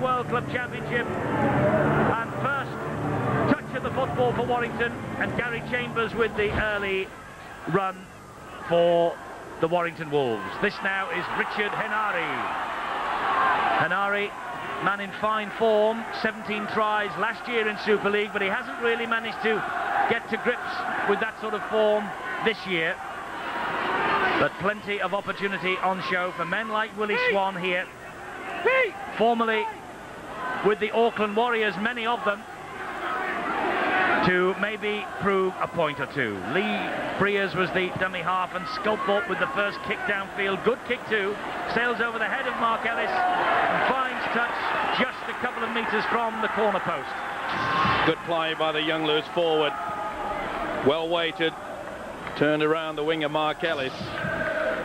World Club Championship. And first touch of the football for Warrington, and Gary Chambers with the early run for the Warrington Wolves. This now is Richard Henare. Henare, man in fine form, 17 tries last year in Super League, but he hasn't really managed to get to grips with that sort of form this year. But plenty of opportunity on show for men like Willie Swan here, formerly with the Auckland Warriors, many of them, to maybe prove a point or two. Lee Breers was the dummy half, and Sculthorpe with the first kick downfield. Good kick too. Sails over the head of Mark Ellis and finds touch just a couple of metres from the corner post. Good play by the young Lewis forward. Well weighted. Turned around the winger Mark Ellis.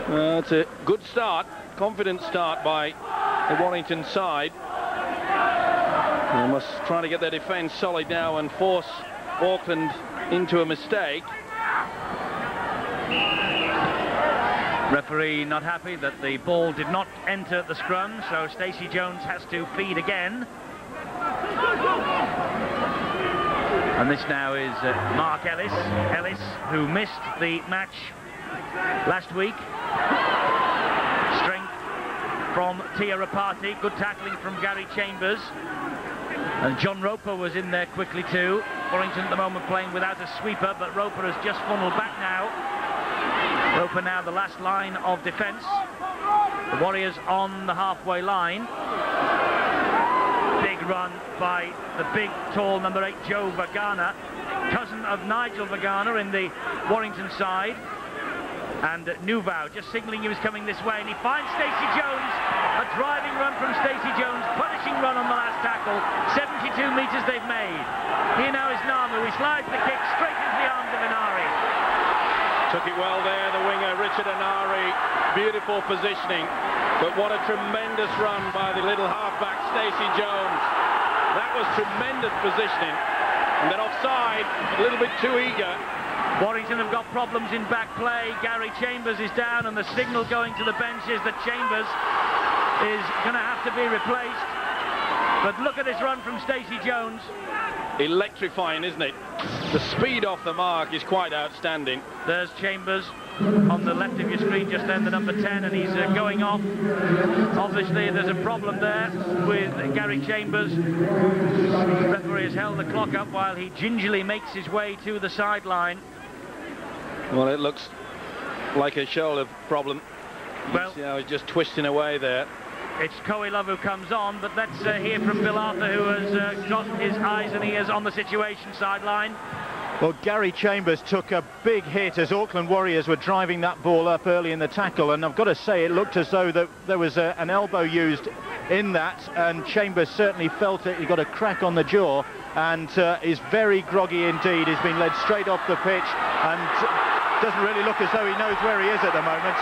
It's a good start. Confident start by the Warrington side. They must try to get their defence solid now and force Auckland into a mistake. Referee not happy that the ball did not enter the scrum, so Stacey Jones has to feed again. And this now is Mark Ellis. Ellis, who missed the match last week. Strength from Tia Rapati. Good tackling from Gary Chambers. And John Roper was in there quickly too. Warrington at the moment playing without a sweeper, but Roper has just funneled back now. Roper now the last line of defence. The Warriors on the halfway line. Big run by the big, tall number 8, Joe Vagana, cousin of Nigel Vagana in the Warrington side. And Nuvau just signalling he was coming this way, and he finds Stacey Jones. A driving run from Stacey Jones, punishing run on the last tackle. 72 metres they've made. Here now is Namu. He slides the kick straight into the arms of Henare. Took it well there, the winger Richard Henare. Beautiful positioning, but what a tremendous run by the little halfback Stacey Jones. That was tremendous positioning, and then offside, a little bit too eager. Warrington have got problems in back play. Gary Chambers is down, and the signal going to the bench is that Chambers is going to have to be replaced. But look at this run from Stacey Jones. Electrifying, isn't it? The speed off the mark is quite outstanding. There's Chambers on the left of your screen just then, the number 10, and he's going off. Obviously there's a problem there with Gary Chambers. The referee has held the clock up while he gingerly makes his way to the sideline. Well, it looks like a shoulder problem. Well, you know, he's just twisting away there. It's Coe Love who comes on, but let's hear from Bill Arthur, who has got his eyes and ears on the situation sideline. Well, Gary Chambers took a big hit as Auckland Warriors were driving that ball up early in the tackle, and I've got to say it looked as though that there was an elbow used in that, and Chambers certainly felt it. He got a crack on the jaw and is very groggy indeed. He's been led straight off the pitch and doesn't really look as though he knows where he is at the moment.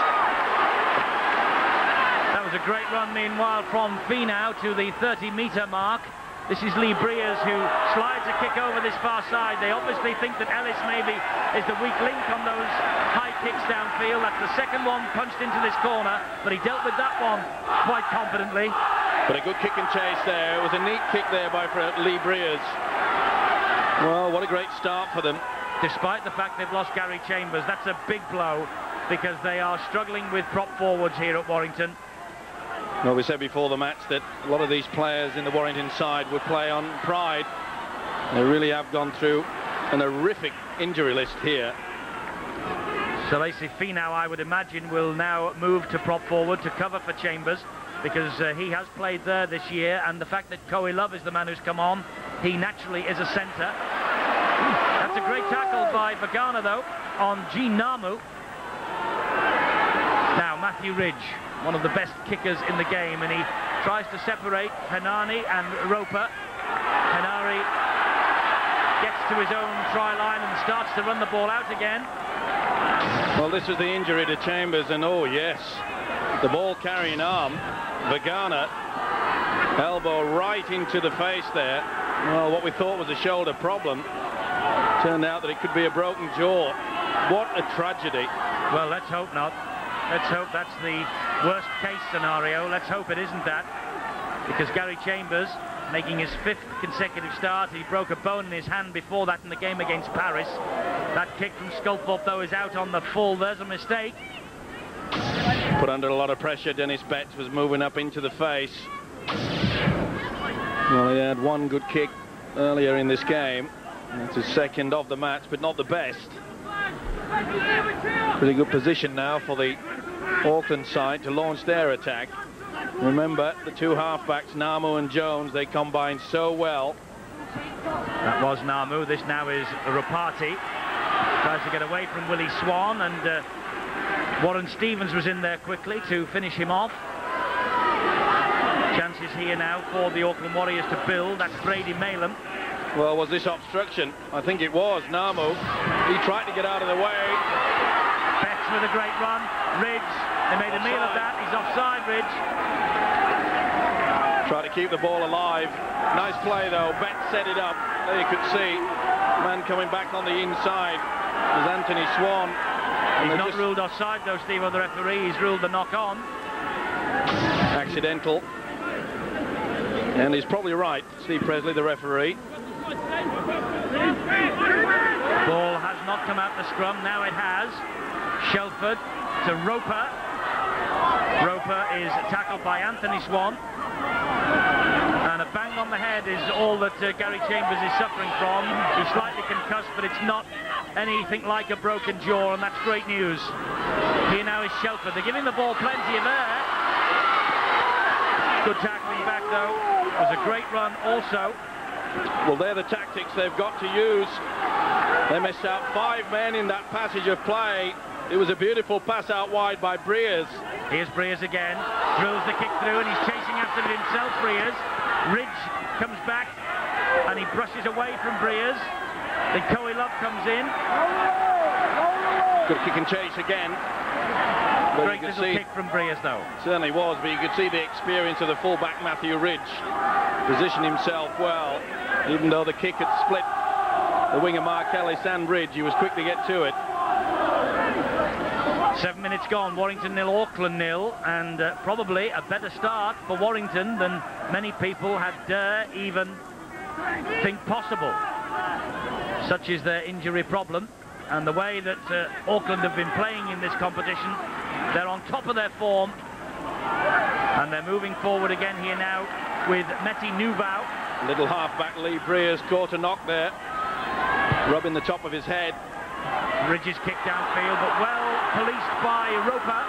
That was a great run, meanwhile, from Finau to the 30-metre mark. This is Lee Breers, who slides a kick over this far side. They obviously think that Ellis maybe is the weak link on those high kicks downfield. That's the second one punched into this corner, but he dealt with that one quite confidently. But a good kick and chase there. It was a neat kick there by Lee Breers. Well, what a great start for them. Despite the fact they've lost Gary Chambers, that's a big blow, because they are struggling with prop forwards here at Warrington. Well, we said before the match that a lot of these players in the Warrington side would play on pride. They really have gone through an horrific injury list here. So Lacey Finau, I would imagine, will now move to prop forward to cover for Chambers, because he has played there this year, and the fact that Coe Love is the man who's come on, he naturally is a centre. That's a great tackle by Vagana, though, on Jean Namu. Now Matthew Ridge, one of the best kickers in the game, and he tries to separate Henare and Roper. Henare gets to his own try line and starts to run the ball out again. Well, this was the injury to Chambers, and oh yes, the ball carrying arm, Vagana, elbow right into the face there. Well, what we thought was a shoulder problem turned out that it could be a broken jaw. What a tragedy. Well, let's hope not. Let's hope that's the worst case scenario. Let's hope it isn't that. because Gary Chambers, making his 5th consecutive start, he broke a bone in his hand before that in the game against Paris. That kick from Sculthorpe, though, is out on the full. There's a mistake. Put under a lot of pressure. Dennis Betts was moving up into the face. Well, he had one good kick earlier in this game. That's his 2nd of the match, but not the best. Pretty good position now for the Auckland side to launch their attack. Remember, the 2 halfbacks, Namu and Jones, they combined so well. That was Namu. This now is Rapati. Tries to get away from Willie Swan, and Warren Stevens was in there quickly to finish him off. Chances here now for the Auckland Warriors to build. That's Brady Malem. Well, was this obstruction? I think it was. Namu, he tried to get out of the way. Betts with a great run. Ridge, they made a meal of that. He's offside, Ridge. Try to keep the ball alive. Nice play, though. Betts set it up. There you could see. Man coming back on the inside was Anthony Swan. He's not ruled offside, though, Steve, or the referee. He's ruled the knock-on. Accidental. And he's probably right, Steve Presley, the referee. Ball has not come out the scrum. Now it has. Shelford to Roper. Roper is tackled by Anthony Swan. And a bang on the head is all that Gary Chambers is suffering from. He's slightly concussed, but it's not anything like a broken jaw, and that's great news. Here now is Shelford. They're giving the ball plenty of air. Good tackling back, though. It was a great run also. Well, they're the tactics they've got to use. They missed out 5 men in that passage of play. It was a beautiful pass out wide by Breers. Here's Breers again. Drills the kick through, and he's chasing after it himself, Breers. Ridge comes back, and he brushes away from Breers. Then Coe Love comes in. Good kick and chase again. Great little kick from Breers, though. Certainly was, but you could see the experience of the fullback Matthew Ridge. Positioned himself well, even though the kick had split the winger Mark Ellis and Ridge. He was quick to get to it. 7 minutes gone. Warrington 0, Auckland 0, and probably a better start for Warrington than many people had dare even think possible. Such is their injury problem, and the way that Auckland have been playing in this competition. They're on top of their form, and they're moving forward again here now with Meti Nuvau. Little halfback Lee Breers caught a knock there, rubbing the top of his head. Ridges kick downfield, but well policed by Roper.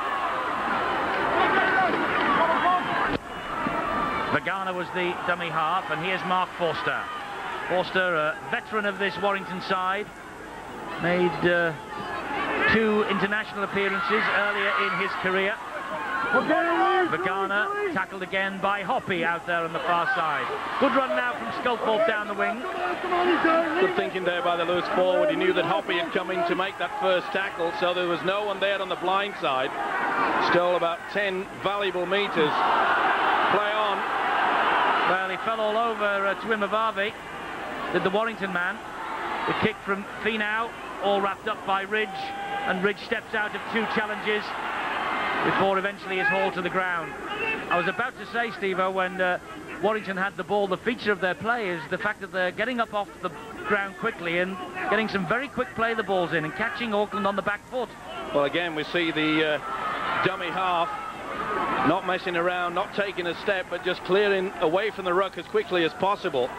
Vagana was the dummy half, and here's Mark Forster. Forster, a veteran of this Warrington side, made 2 international appearances earlier in his career. Vagana tackled again by Hoppy out there on the far side. Good run now from Sculthorpe down the wing. Good thinking there by the loose forward. He knew that Hoppy had come in to make that first tackle, so there was no one there on the blind side. Stole about 10 valuable meters. Play on. Well, he fell all over Tuimavave, did the Warrington man. The kick from Finau, all wrapped up by Ridge, and Ridge steps out of 2 challenges before eventually is hauled to the ground. I was about to say, Steve-O, when Warrington had the ball, the feature of their play is the fact that they're getting up off the ground quickly and getting some very quick play the balls in and catching Auckland on the back foot. Well, again, we see the dummy half not messing around, not taking a step, but just clearing away from the ruck as quickly as possible.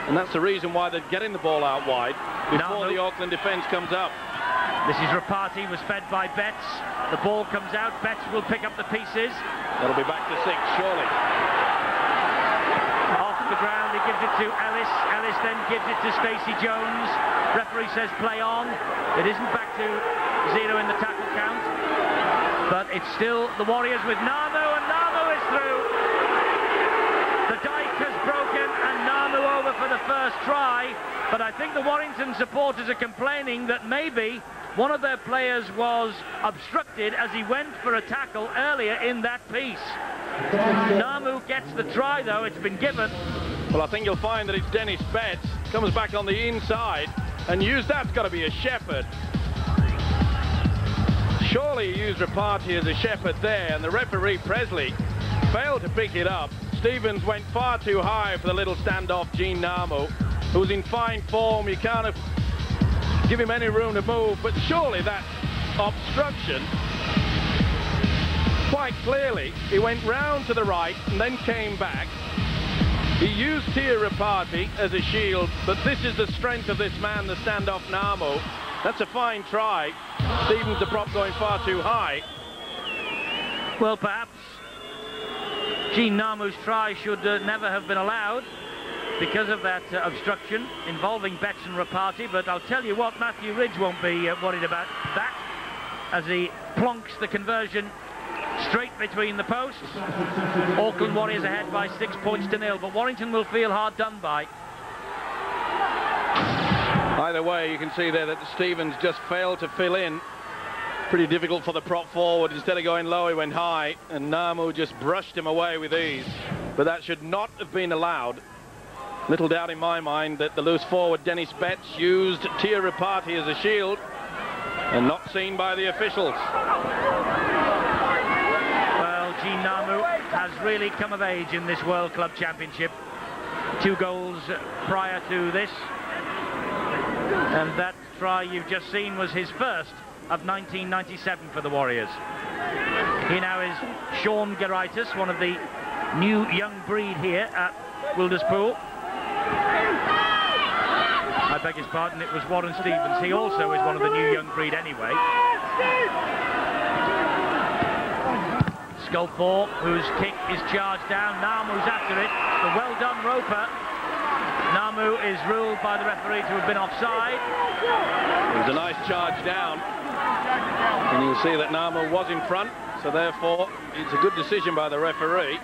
And that's the reason why they're getting the ball out wide before the Auckland defence comes up. This is Rapati, was fed by Betts. The ball comes out. Betts will pick up the pieces. That'll be back to 6, surely. Off the ground, he gives it to Ellis. Ellis then gives it to Stacey Jones. Referee says play on. It isn't back to 0 in the tackle count. But it's still the Warriors with Namu, and Namu is through. The dike has broken, and Namu over for the first try. But I think the Warrington supporters are complaining that maybe one of their players was obstructed as he went for a tackle earlier in that piece. Namu gets the try, though. It's been given. Well, I think you'll find that it's Dennis Betts. Comes back on the inside and used that's got to be a shepherd. Surely he used Rapati as a shepherd there, and the referee Presley failed to pick it up. Stevens went far too high for the little standoff Gene Namu, who's in fine form. You can't give him any room to move, but surely that obstruction, quite clearly, he went round to the right and then came back. He used Tirapati as a shield, but this is the strength of this man, the standoff Namu. That's a fine try. Stevens, the prop, going far too high. Well, perhaps Gene Namu's try should never have been allowed because of that obstruction involving Betts and Rapati, but I'll tell you what, Matthew Ridge won't be worried about that as he plonks the conversion straight between the posts. Auckland Warriors ahead by 6 points to 0, but Warrington will feel hard done by. Either way, you can see there that Stevens just failed to fill in. Pretty difficult for the prop forward. Instead of going low, he went high, and Namu just brushed him away with ease. But that should not have been allowed. Little doubt in my mind that the loose forward Dennis Betts used Tirapati as a shield, and not seen by the officials. Well, Gene Namu has really come of age in this World Club Championship. 2 goals prior to this, and that try you've just seen was his first of 1997 for the Warriors. He now is Sean Geraitis, one of the new young breed here at Wilderspool. I beg his pardon, it was Warren Stevens. He also is one of the new young breed anyway. Sculthorpe, whose kick is charged down. Namu's after it. The well done Roper. Namu is ruled by the referee to have been offside. It was a nice charge down. And you'll see that Namu was in front, so therefore it's a good decision by the referee.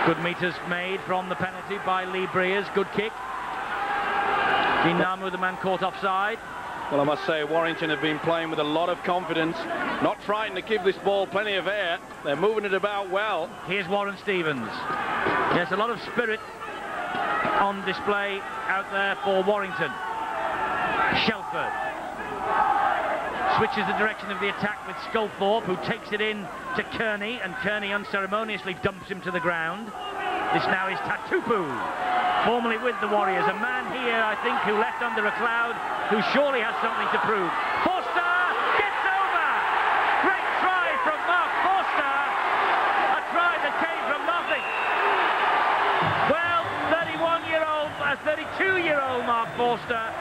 Good meters made from the penalty by Lee Breers. Good kick. Gene Namu, the man caught offside. Well, I must say, Warrington have been playing with a lot of confidence, not frightened to give this ball plenty of air. They're moving it about well. Here's Warren Stevens. There's a lot of spirit on display out there for Warrington. Shelford switches the direction of the attack with Sculthorpe, who takes it in to Kearney, and Kearney unceremoniously dumps him to the ground. This now is Tatupu, formerly with the Warriors, a man here, I think, who left under a cloud, who surely has something to prove. Forster gets over! Great try from Mark Forster! A try that came from nothing. Well, 32-year-old Mark Forster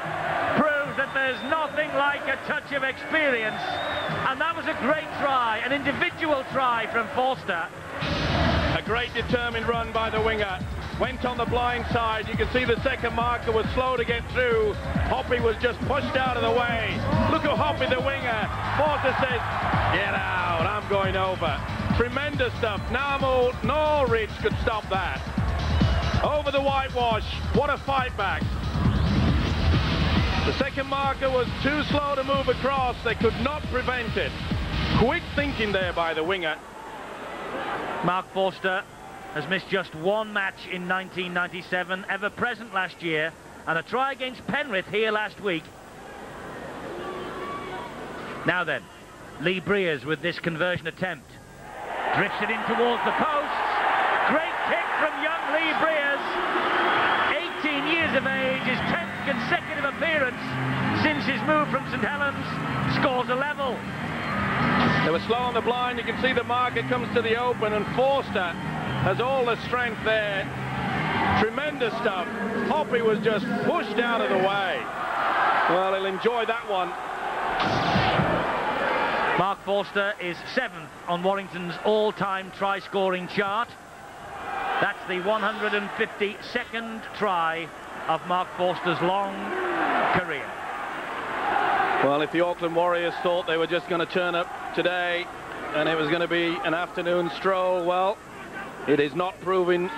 proves that there's nothing like a touch of experience, and that was a great try, an individual try from Forster. A great determined run by the winger. Went on the blind side. You can see the second marker was slow to get through. Hoppy was just pushed out of the way. Look at Hoppy, the winger. Forster says, get out, I'm going over. Tremendous stuff. Namu, no Ridge could stop that. Over the whitewash. What a fight back. The second marker was too slow to move across. They could not prevent it. Quick thinking there by the winger. Mark Forster has missed just one match in 1997, ever present last year, and a try against Penrith here last week. Now then, Lee Breers with this conversion attempt. Drifts it in towards the posts. Great kick from young Lee Breers. 18 years of age, his 10th consecutive appearance since his move from St Helens. Scores a level. They were slow on the blind. You can see the marker comes to the open, and Forster has all the strength there. Tremendous stuff. Hoppy was just pushed out of the way. Well, he'll enjoy that one. Mark Forster is 7th on Warrington's all-time try-scoring chart. That's the 152nd try of Mark Forster's long career. Well, if the Auckland Warriors thought they were just going to turn up today and it was going to be an afternoon stroll, well, it is not proving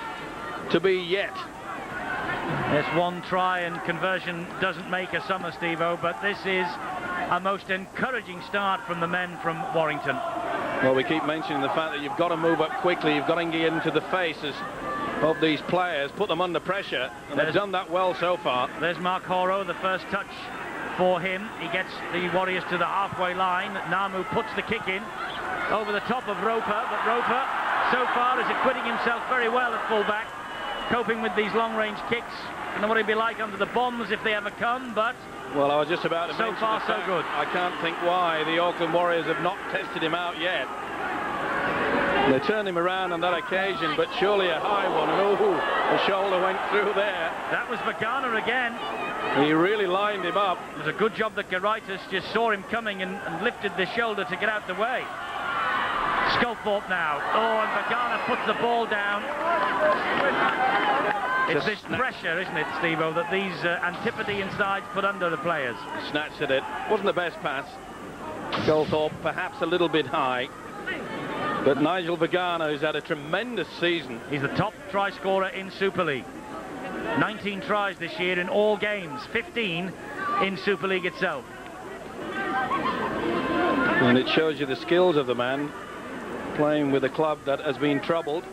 to be yet. Yes, one try and conversion doesn't make a summer, Steve-O, but this is a most encouraging start from the men from Warrington. Well, we keep mentioning the fact that you've got to move up quickly, you've got to get into the faces of these players, put them under pressure, and they've done that well so far. There's Mark Horo, the first touch for him. He gets the Warriors to the halfway line. Namu puts the kick in over the top of Roper, but Roper so far is acquitting himself very well at fullback, coping with these long-range kicks. I don't know what he'd be like under the bombs if they ever come, but well, I was just about to so mention far the so fact, good. I can't think why the Auckland Warriors have not tested him out yet. They turned him around on that occasion, but surely a high one, and the shoulder went through there. That was Vagana again. He really lined him up. It was a good job that Garaitis just saw him coming and lifted the shoulder to get out the way. Sculthorpe now. Oh, and Vagana puts the ball down. It's this pressure, isn't it, Steve-O, that these Antipodean sides put under the players. Snatched at it. Wasn't the best pass. Sculthorpe perhaps a little bit high. But Nigel Vagana, who's had a tremendous season. He's the top try scorer in Super League. 19 tries this year in all games, 15 in Super League itself. And it shows you the skills of the man, playing with a club that has been troubled.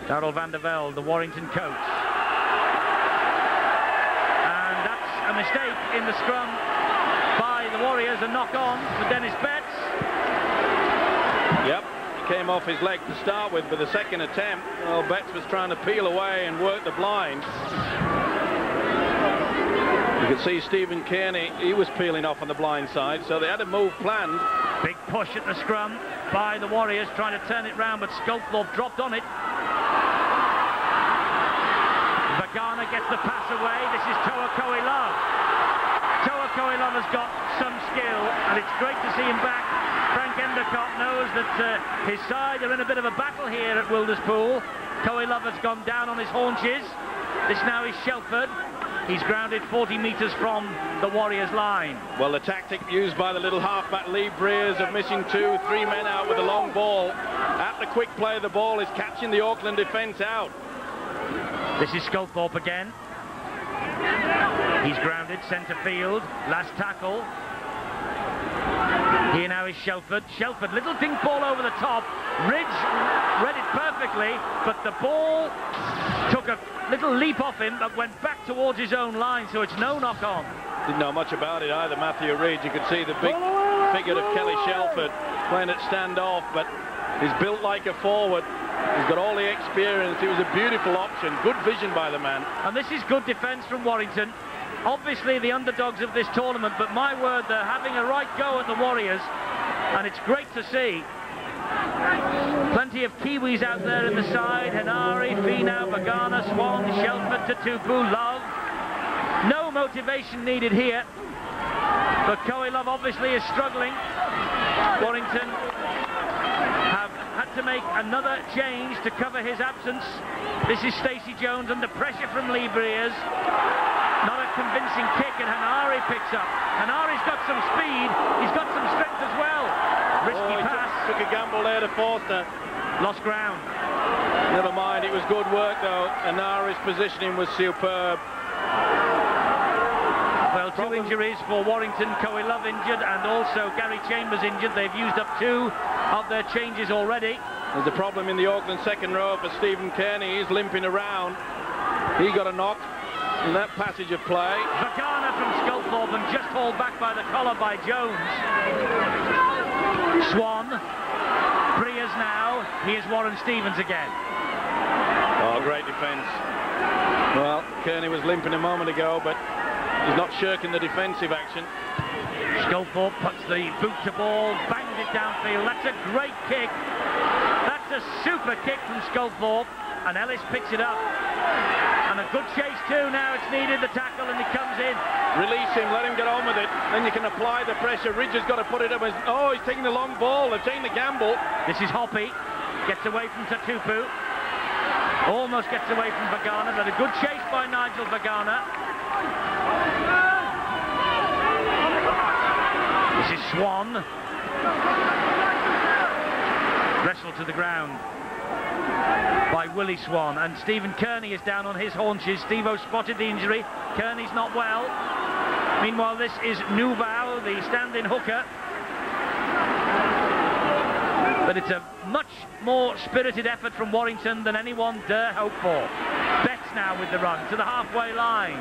Darrell van der Velde, the Warrington coach. And that's a mistake in the scrum by the Warriors, a knock on for Dennis Betts. Yep. Came off his leg to start with, but the second attempt, well, Betts was trying to peel away and work the blind. You could see Stephen Kearney, he was peeling off on the blind side, so they had a move planned. Big push at the scrum by the Warriors, trying to turn it round, but Sculthorpe dropped on it. Vagana gets the pass away. This is Toa Koilov. Toa Koilov has got some skill, and it's great to see him back. Frank Endicott knows that his side are in a bit of a battle here at Wilderspool. Koilov has gone down on his haunches. This now is Shelford. He's grounded 40 metres from the Warriors' line. Well, the tactic used by the little halfback Lee Breers of missing 2-3 men out with a long ball. At the quick play, the ball is catching the Auckland defence out. This is Sculthorpe again. He's grounded centre field. Last tackle. Here now is Shelford. Shelford, little dink ball over the top. Ridge read it perfectly, but the ball took a little leap off him, but went back towards his own line, so it's no knock on. Didn't know much about it either, Matthew Reid. You could see the big figure of Kelly Shelford playing at stand-off, but he's built like a forward. He's got all the experience. It was a beautiful option. Good vision by the man. And this is good defence from Warrington. Obviously the underdogs of this tournament, but my word, they're having a right go at the Warriors, and it's great to see. Plenty of Kiwis out there in the side. Henare, Finau, Vagana, Swan, Shelford, Tatupu, Love. No motivation needed here, but Koilov obviously is struggling. Warrington have had to make another change to cover his absence. This is Stacey Jones under pressure from Lee Breers. Not a convincing kick, and Henare picks up. Hanare's got some speed. He's got some strength as well. Risky pass. Took a gamble there to Forster. Lost ground. Never mind, it was good work though. Hanare's positioning was superb. Well, two injuries for Warrington. Koilov injured, and also Gary Chambers injured. They've used up 2 of their changes already. There's a problem in the Auckland second row for Stephen Kearney. He's limping around. He got a knock in that passage of play. Vagana from Sculthorpe, and just hauled back by the collar by Jones. Swan. Breers now. Here's Warren Stevens again. Oh, great defence. Well, Kearney was limping a moment ago, but he's not shirking the defensive action. Sculthorpe puts the boot to ball, bangs it downfield. That's a great kick. That's a super kick from Sculthorpe, and Ellis picks it up. And a good chase too. Now it's needed, the tackle, and he comes in. Release him, let him get on with it. Then you can apply the pressure. Ridge has got to put it up. Oh, he's taking the long ball. They've taken the gamble. This is Hoppy. Gets away from Tatupu. Almost gets away from Vagana, but a good chase by Nigel Vagana. This is Swan. Wrestled to the ground by Willie Swan, and Stephen Kearney is down on his haunches. Steve-O spotted the injury. Kearney's not well. Meanwhile, this is Nubau, the stand-in hooker. But it's a much more spirited effort from Warrington than anyone dare hope for. Betts now with the run to the halfway line.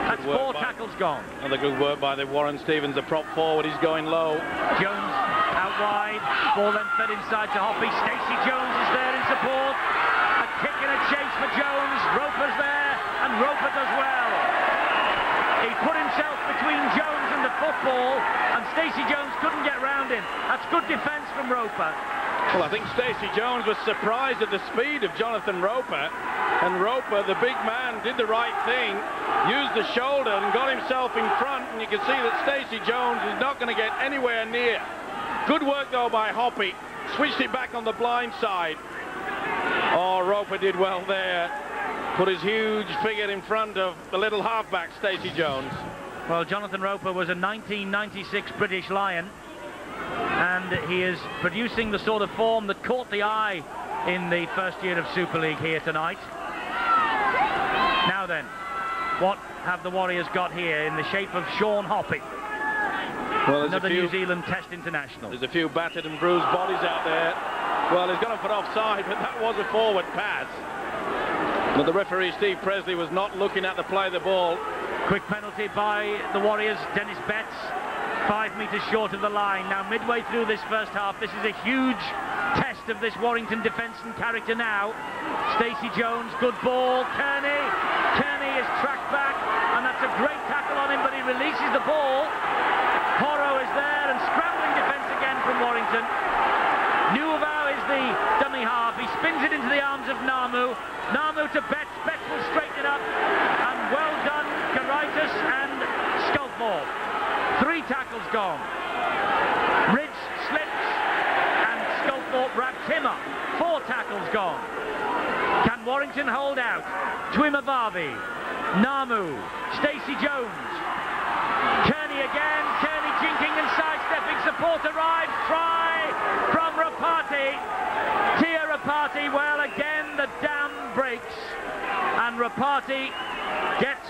That's 4 tackles gone. Another good work by the Warren Stevens, the prop forward. He's going low. Jones out wide. Ball then fed inside to Hoppy. Stacey Jones is there in support. A kick and a chase for Jones. Roper's there, and Roper does well. He put himself between Jones and the football, and Stacey Jones couldn't get round him. That's good defence from Roper. Well, I think Stacey Jones was surprised at the speed of Jonathan Roper, and Roper, the big man, did the right thing, used the shoulder and got himself in front, and you can see that Stacey Jones is not going to get anywhere near. Good work, though, by Hoppy. Switched it back on the blind side. Oh, Roper did well there. Put his huge figure in front of the little halfback, Stacey Jones. Well, Jonathan Roper was a 1996 British Lion, and he is producing the sort of form that caught the eye in the first year of Super League here tonight. Now then, what have the Warriors got here in the shape of Sean Hoppy? Well, another New Zealand Test international. There's a few battered and bruised bodies out there. Well, he's gone for offside, but that was a forward pass. But the referee, Steve Presley, was not looking at the play of the ball. Quick penalty by the Warriors. Dennis Betts, 5 metres short of the line. Now, midway through this first half, this is a huge test of this Warrington defence and character now. Stacey Jones, good ball. Kearney is tracked back, and that's a great tackle on him, but he releases the ball. Horo is there, and scrambling defence again from Warrington. Nuuvau is the dummy half. He spins it into the arms of Namu. Namu to Betts. Betts will straighten it up. And well done, Caraitis and Sculthorpe. 3 tackles gone. Ridge slips, and Sculthorpe wraps him up. 4 tackles gone. Can Warrington hold out? Tuimavavi, Namu, Stacey Jones. Kearney again. Kearney jinking and sidestepping. Support arrives. Try from Rapati. Tia Rapati. Well, again the dam breaks, and Rapati gets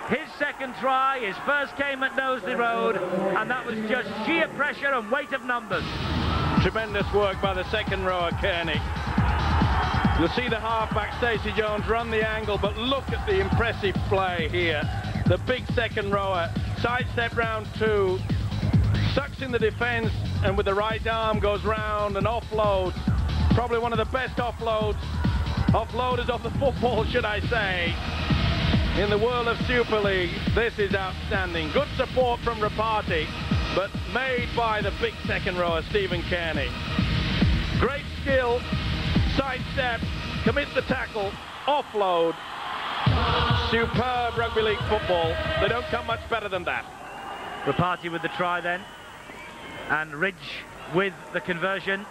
his second try. His first came at Knowsley Road, and that was just sheer pressure and weight of numbers. Tremendous work by the second rower, Kearney. You'll see the halfback, Stacey Jones, run the angle, but look at the impressive play here. The big second rower, sidestep round 2, sucks in the defence, and with the right arm goes round and offloads. Probably one of the best offloaders of the football, should I say, in the world of Super League. This is outstanding. Good support from Rapati, but made by the big second rower, Stephen Kearney. Great skill, sidestep, commits the tackle, offload. Superb rugby league football. They don't come much better than that. Rapati with the try then, and Ridge with the conversion.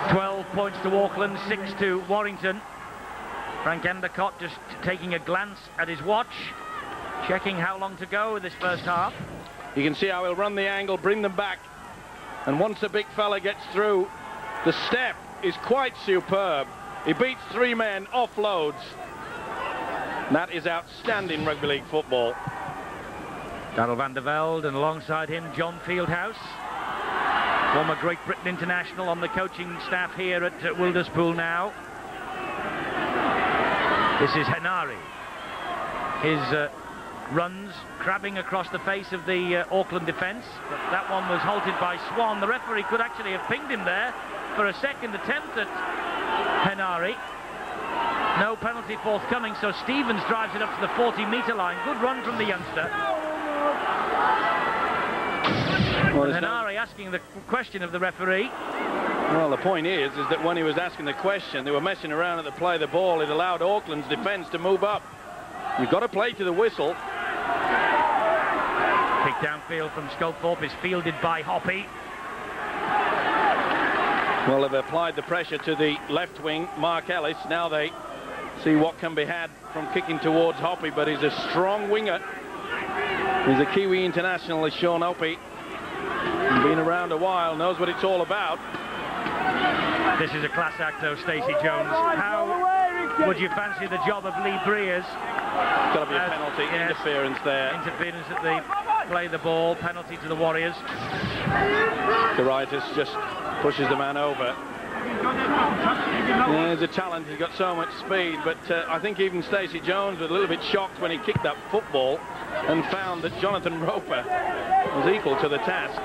12 points to Auckland, 6 to Warrington. Frank Endicott just taking a glance at his watch, checking how long to go in this first half. You can see how he'll run the angle, bring them back, and once the big fella gets through, the step is quite superb. He beats 3 men, offloads. That is outstanding rugby league football. Darrell van der Velde, and alongside him John Fieldhouse, former Great Britain international, on the coaching staff here at Wilderspool now. This is Henare. His runs crabbing across the face of the Auckland defence, but that one was halted by Swan. The referee could actually have pinged him there for a second attempt at Henare. No penalty forthcoming, so Stevens drives it up to the 40-metre line. Good run from the youngster. Well, Henare asking the question of the referee. Well, the point is that when he was asking the question, they were messing around at the play of the ball. It allowed Auckland's defence to move up. You've got to play to the whistle. Kick downfield from Sculthorpe is fielded by Hoppy. Well, they've applied the pressure to the left wing, Mark Ellis. Now they see what can be had from kicking towards Hoppy, but he's a strong winger. He's a Kiwi international, is Sean Hoppy. Been around a while, knows what it's all about. This is a class act, though, Stacey Jones. How would you fancy the job of Lee Breers? It's got to be a penalty, yes, interference there. Interference at the play the ball, penalty to the Warriors. Caraitis just pushes the man over. Yeah, he's a talent, he's got so much speed, but I think even Stacey Jones was a little bit shocked when he kicked that football and found that Jonathan Roper was equal to the task.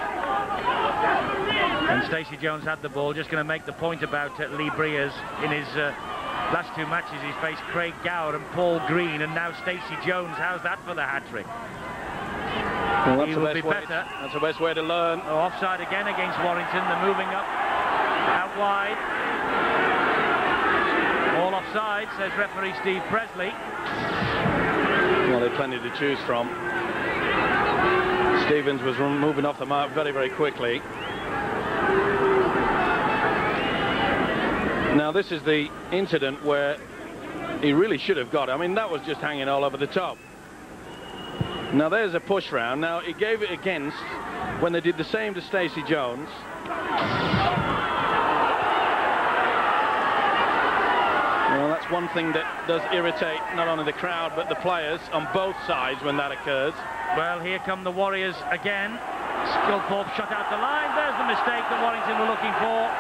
And Stacey Jones had the ball, just going to make the point about Lee Briers. In his last two matches he's faced Craig Gower and Paul Green, and now Stacey Jones. How's that for the hat-trick? Well, that's He the will best be way. better. That's the best way to learn. Oh, offside again against Warrington. They're moving up, out wide. All offside, says referee Steve Presley. Well, there's plenty to choose from. Stevens was moving off the mark very, very quickly. Now, this is the incident where he really should have got it. I mean, that was just hanging all over the top. Now, there's a push round. Now, he gave it against when they did the same to Stacey Jones. Well, that's one thing that does irritate not only the crowd, but the players on both sides when that occurs. Well, here come the Warriors again. Sculthorpe shot out the line. There's the mistake that Warrington were looking for.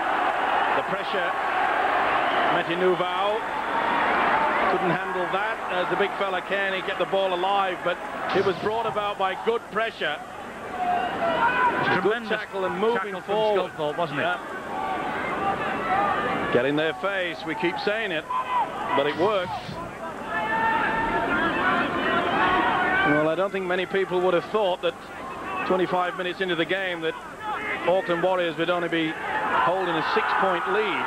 The pressure. Meti Nouvau couldn't handle that as the big fella Kearney kept the ball alive, but it was brought about by good pressure. Good tackle and moving tackle forward. From Sculthorpe, wasn't it? Yeah. Get in their face, we keep saying it, but it works. Well, I don't think many people would have thought that 25 minutes into the game that Auckland Warriors would only be holding a 6-point lead.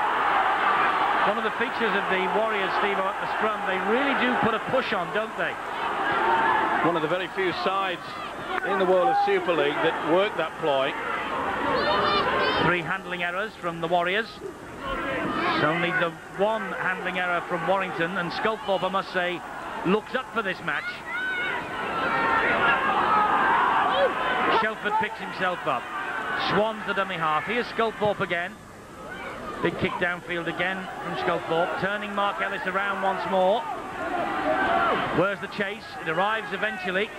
One of the features of the Warriors, Steve, at the scrum, they really do put a push on, don't they? One of the very few sides in the world of Super League that work that ploy. 3 handling errors from the Warriors. It's only the 1 handling error from Warrington, and Sculthorpe, I must say, looks up for this match. Shelford picks himself up. Swan's the dummy half. Here's Sculthorpe again. Big kick downfield again from Sculthorpe, turning Mark Ellis around once more. Where's the chase? It arrives eventually.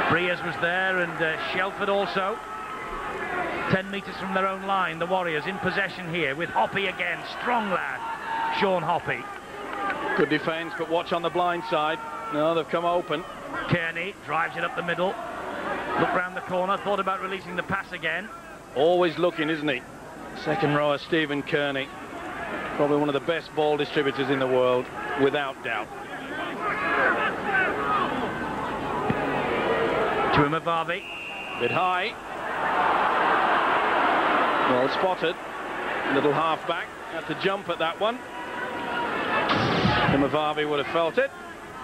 Briers was there, and Shelford also. 10 metres from their own line, the Warriors in possession here with Hoppy again. Strong lad, Sean Hoppy. Good defence, but watch on the blind side. No, they've come open. Kearney drives it up the middle. Look round the corner, thought about releasing the pass again. Always looking, isn't he? Second rower, Stephen Kearney. Probably one of the best ball distributors in the world, without doubt. Tuimavave. Bit high. Well spotted. Little halfback. Had to jump at that one. Tuimavave would have felt it.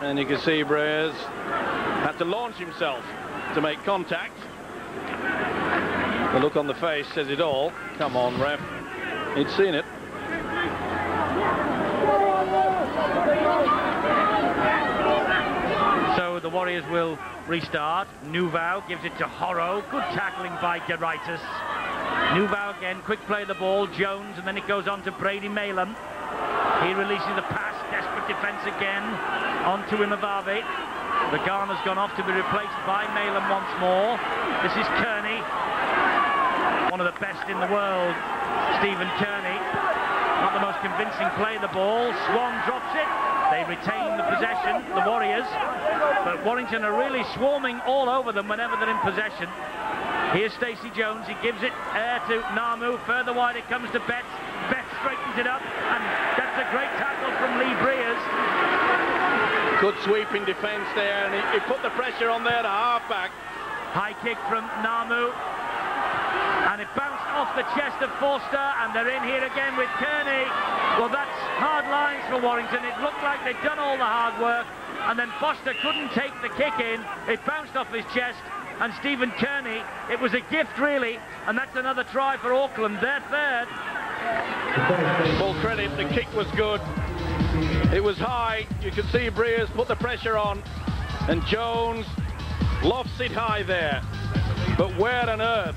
And you can see Briers had to launch himself to make contact. The look on the face says it all. Come on, ref. He'd seen it. So the Warriors will restart. Nouvau gives it to Horrow. Good tackling by Geraitis. Nouvau again, quick play of the ball. Jones, and then it goes on to Brady Malem. He releases the pass. Desperate defence again. On to Imavave. The Garner's gone off to be replaced by Malem once more. This is Kearney. One of the best in the world, Stephen Kearney. Not the most convincing play of the ball. Swan drops it. They retain the possession, the Warriors. But Warrington are really swarming all over them whenever they're in possession. Here's Stacey Jones. He gives it air to Namu. Further wide it comes to Betts. Betts straightens it up. And that's a great tackle from Lee Briers. Good sweeping defence there. And he put the pressure on there to halfback. High kick from Namu. And it bounced off the chest of Forster, and they're in here again with Kearney. Well, that's hard lines for Warrington. It looked like they'd done all the hard work, and then Foster couldn't take the kick in. It bounced off his chest, and Stephen Kearney, it was a gift really, and that's another try for Auckland, their third. Full credit, the kick was good. It was high. You could see Briers put the pressure on, and Jones lofts it high there. But where on earth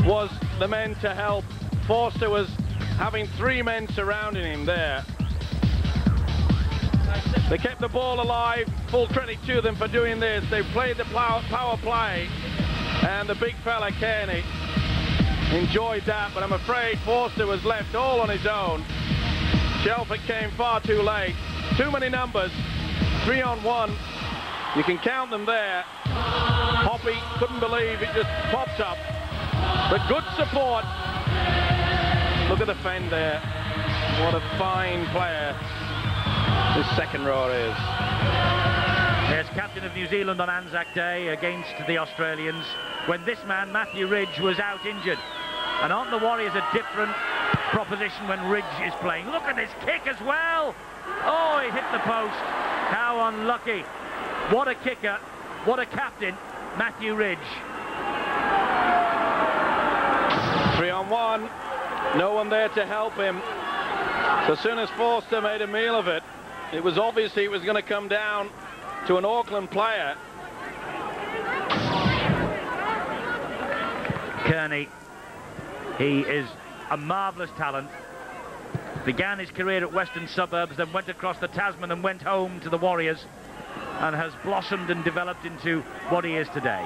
was the men to help? Forster was having 3 men surrounding him there. They kept the ball alive. Full credit to them for doing this. They played the power play, and the big fella Kearney enjoyed that, but I'm afraid Forster was left all on his own. Shelford came far too late. Too many numbers. 3 on 1. You can count them there. Hoppy couldn't believe it just popped up. But good support. Look at the fend there. What a fine player this second rower is. Yes, captain of New Zealand on Anzac Day against the Australians when this man, Matthew Ridge, was out injured. And aren't the Warriors a different proposition when Ridge is playing? Look at this kick as well. Oh, he hit the post. How unlucky. What a kicker. What a captain, Matthew Ridge. 3 on 1. No one there to help him. So as soon as Forster made a meal of it, it was obvious he was going to come down to an Auckland player. Kearney, he is a marvellous talent. Began his career at Western Suburbs, then went across the Tasman and went home to the Warriors, and has blossomed and developed into what he is today.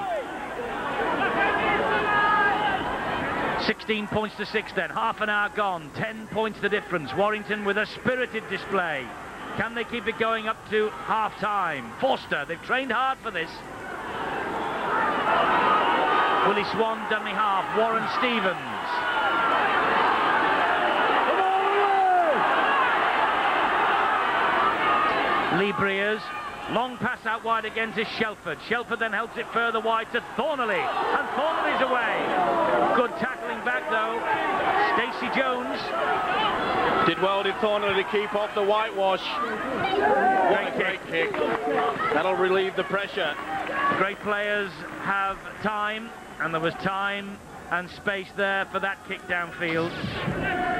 16 points to 6 then, half an hour gone, 10 points the difference. Warrington with a spirited display. Can they keep it going up to half-time? Forster, they've trained hard for this. Willie Swan, dummy half. Warren Stevens. Lee Breers. Long pass out wide again to Shelford. Shelford then helps it further wide to Thornley. And Thornley's away. Good tackling back though. Stacey Jones. Did well, did Thornley, to keep off the whitewash. What a great kick. That'll relieve the pressure. Great players have time, and there was time and space there for that kick downfield.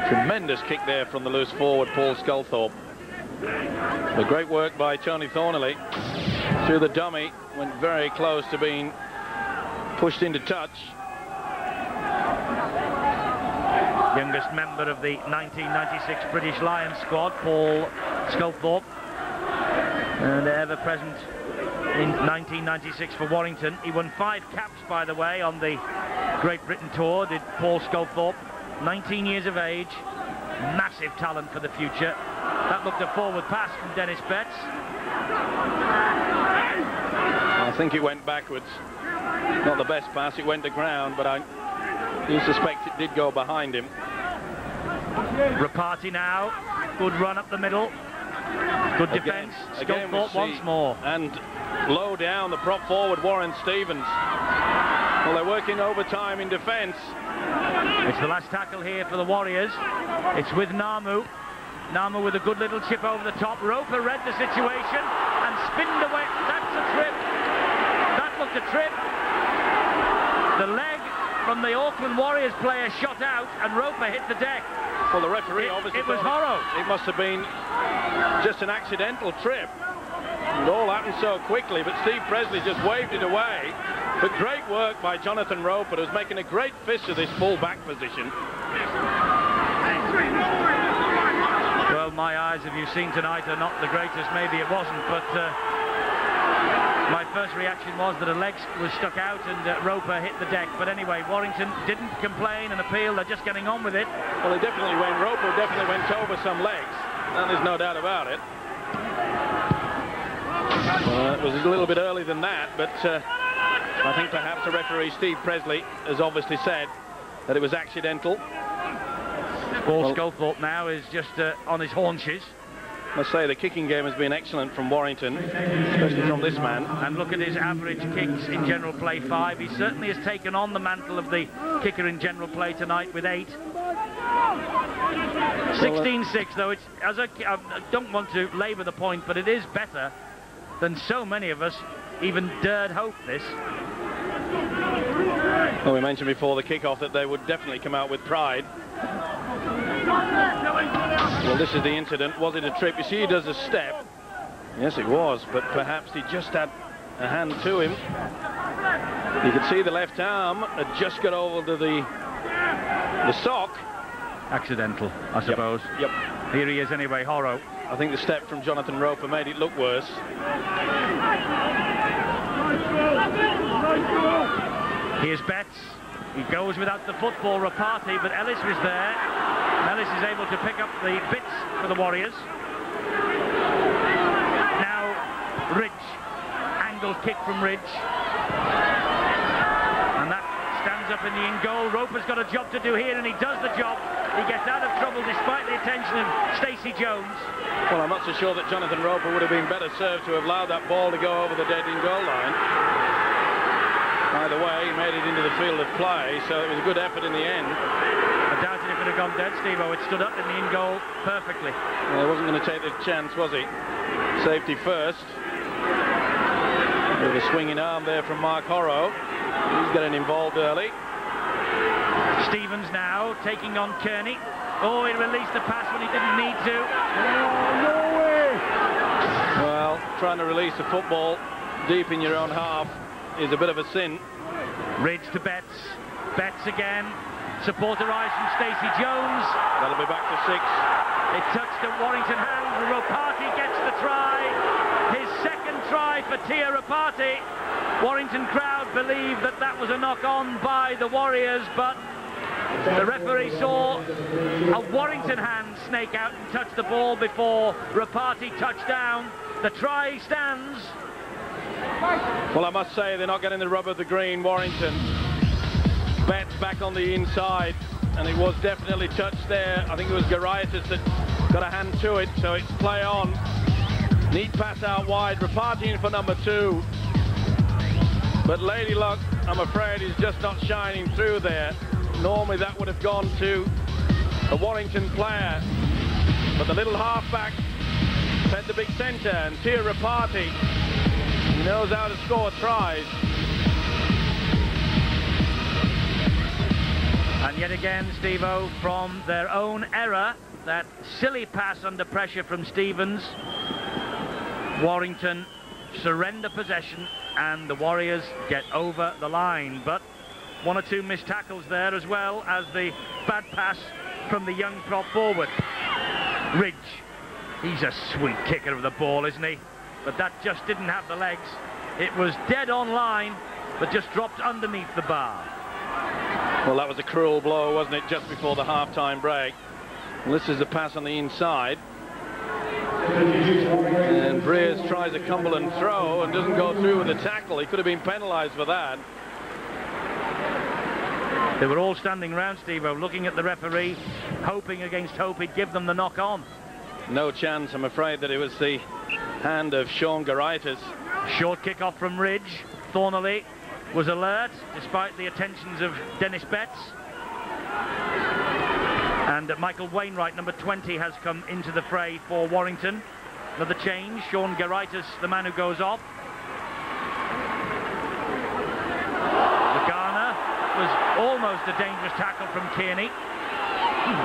Tremendous kick there from the loose forward, Paul Sculthorpe. But great work by Tony Thornley. Through the dummy, went very close to being pushed into touch. Youngest member of the 1996 British Lions squad, Paul Sculthorpe, and ever present in 1996 for Warrington. He won 5 caps, by the way, on the Great Britain tour, did Paul Sculthorpe. 19 years of age, massive talent for the future. That looked a forward pass from Dennis Betts. I think it went backwards. Not the best pass, it went to ground, but I do suspect it did go behind him. Rapati now, good run up the middle. Good defence. Sculthorpe once more. And low down, the prop forward, Warren Stevens. Well, they're working overtime in defence. It's the last tackle here for the Warriors. It's with Namu. Namu with a good little chip over the top. Roper read the situation and spinned away. That's a trip. That looked a trip. The leg from the Auckland Warriors player shot out and Roper hit the deck. Well, the referee obviously it was Horro. It must have been just an accidental trip. It all happened so quickly, but Steve Presley just waved it away. But great work by Jonathan Roper, who's making a great fist of this full-back position. Well, my eyes, have you seen tonight, are not the greatest. Maybe it wasn't, but my first reaction was that a leg was stuck out and Roper hit the deck. But anyway, Warrington didn't complain and appeal. They're just getting on with it. Well, Roper definitely went over some legs. And there's no doubt about it. It was a little bit early than that, but I think perhaps the referee, Steve Presley, has obviously said that it was accidental. Paul Sculthorpe now is just on his haunches. I must say the kicking game has been excellent from Warrington, especially from this man. And look at his average kicks in general play, 5. He certainly has taken on the mantle of the kicker in general play tonight with 8. 16-6 though. It's, I don't want to labour the point, but it is better than so many of us even dared hope this. Well, we mentioned before the kick-off that they would definitely come out with pride. Well, this is the incident. Was it a trip? You see he does a step. Yes, it was, but perhaps he just had a hand to him. You could see the left arm had just got over to the sock. Accidental, I suppose. Yep. Here he is anyway, Horro. I think the step from Jonathan Roper made it look worse. Here's Betts. He goes without the football, Rapati, but Ellis was there. Ellis is able to pick up the bits for the Warriors. Now, Ridge. Angled kick from Ridge. And that stands up in the in goal. Roper's got a job to do here, and he does the job. He gets out of trouble despite the attention of Stacey Jones. Well, I'm not so sure that Jonathan Roper would have been better served to have allowed that ball to go over the dead in goal line. Either way, he made it into the field of play, so it was a good effort in the end. I doubt it would have gone dead, Steve-O. It stood up in the in goal perfectly. Well, he wasn't going to take the chance, was he? Safety first. With a swinging arm there from Mark Horrow. He's getting involved early. Stevens now taking on Kearney. Oh, he released the pass when he didn't need to. No way! Well, trying to release the football deep in your own half is a bit of a sin. Ridge to Betts. Betts again. Support arrives from Stacey Jones. That'll be back to 6. It touched at Warrington hands. Rapati gets the try. His second try for Tia Rapati. Warrington crowd believe that that was a knock-on by the Warriors, but the referee saw a Warrington hand snake out and touch the ball before Rapati touched down. The try stands. Well, I must say they're not getting the rub of the green, Warrington. Betts back on the inside, and it was definitely touched there. I think it was Garaitis that got a hand to it, so it's play on. Neat pass out wide, Rapati in for number 2. But Lady Luck, I'm afraid, is just not shining through there. Normally that would have gone to a Warrington player. But the little halfback fed the big centre, and Tia Rapati, he knows how to score tries. And yet again, Steve-O, from their own error, that silly pass under pressure from Stevens, Warrington surrender possession and the Warriors get over the line. But one or two missed tackles there, as well as the bad pass from the young prop forward. Ridge, he's a sweet kicker of the ball, isn't he? But that just didn't have the legs. It was dead on line, but just dropped underneath the bar. Well, that was a cruel blow, wasn't it, just before the half-time break. Well, this is the pass on the inside. And Breers tries a Cumberland throw and doesn't go through with the tackle. He could have been penalised for that. They were all standing round, Steve-O, looking at the referee, hoping against hope he'd give them the knock-on. No chance, I'm afraid, that it was the hand of Sean Garaitis. Short kick-off from Ridge. Thornley was alert, despite the attentions of Dennis Betts. And Michael Wainwright, number 20, has come into the fray for Warrington. Another change, Sean Garaitis, the man who goes off. Lagana was almost a dangerous tackle from Kearney.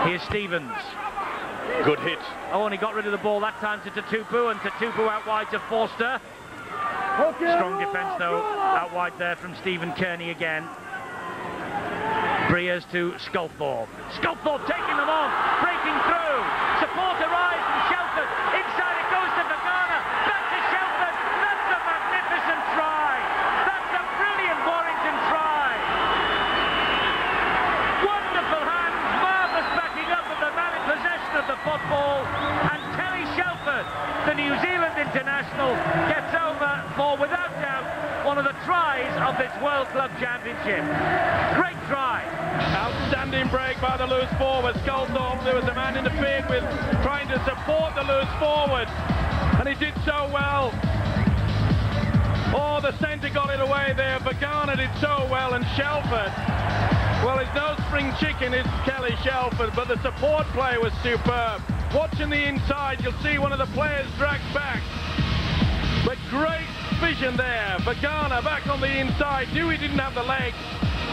Here's Stevens. Good hit. Oh, and he got rid of the ball that time to Tupu, and Tupu out wide to Forster. Strong defence, though, out wide there from Stephen Kearney again. Breers to Sculthorpe. Sculthorpe taking them on, breaking through. Support arrives from Shelford. Inside it goes to Vagana. Back to Shelford. That's a magnificent try. That's a brilliant Warrington try. Wonderful hands. Marvellous backing up of the man in possession of the football. And Kelly Shelford, the New Zealand international, gets over for, without doubt, one of the tries of this World Club Championship. Great try. Outstanding break by the loose forward. Sculthorpe, there was a man interfered with trying to support the loose forward, and he did so well. Oh, the centre got it away there. Vagana did so well, and Shelford, well, he's no spring chicken, is Kelly Shelford, but the support play was superb. Watching the inside, you'll see one of the players dragged back, but great vision there. Vagana back on the inside, knew he didn't have the legs.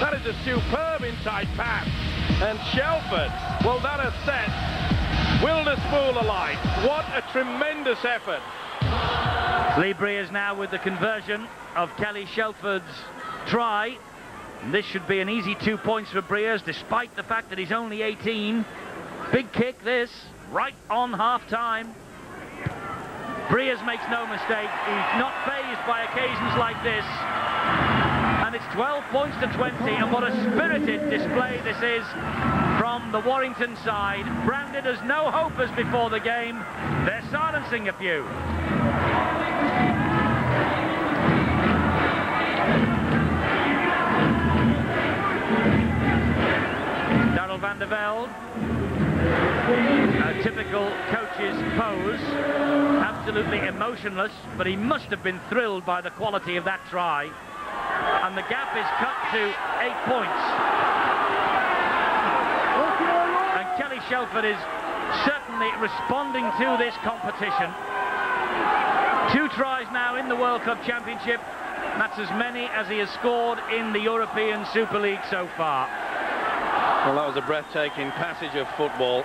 That is a superb inside pass. And Shelford, well, that has set Wilderspool alight. What a tremendous effort. Lee Breers now with the conversion of Kelly Shelford's try. And this should be an easy 2 points for Breers, despite the fact that he's only 18. Big kick this, right on half-time. Breers makes no mistake. He's not fazed by occasions like this. And it's 12 points to 20, and what a spirited display this is from the Warrington side. Branded as no hope as before the game, they're silencing a few. Darrell van der Velde, a typical coach's pose, absolutely emotionless, but he must have been thrilled by the quality of that try. And the gap is cut to 8 points. And Kelly Shelford is certainly responding to this competition. 2 tries now in the World Cup Championship. That's as many as he has scored in the European Super League so far. Well, that was a breathtaking passage of football.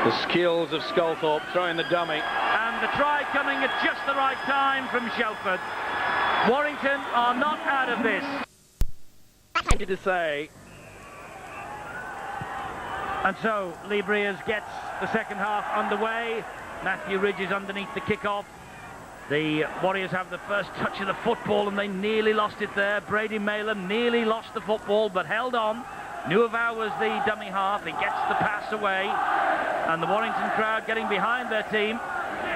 The skills of Sculthorpe throwing the dummy. And the try coming at just the right time from Shelford. Warrington are not out of this. To say. And so Lee Briers gets the second half underway. Matthew Ridge is underneath the kickoff. The Warriors have the first touch of the football and they nearly lost it there. Brady Malem nearly lost the football but held on. Nuavau was the dummy half. He gets the pass away. And the Warrington crowd getting behind their team.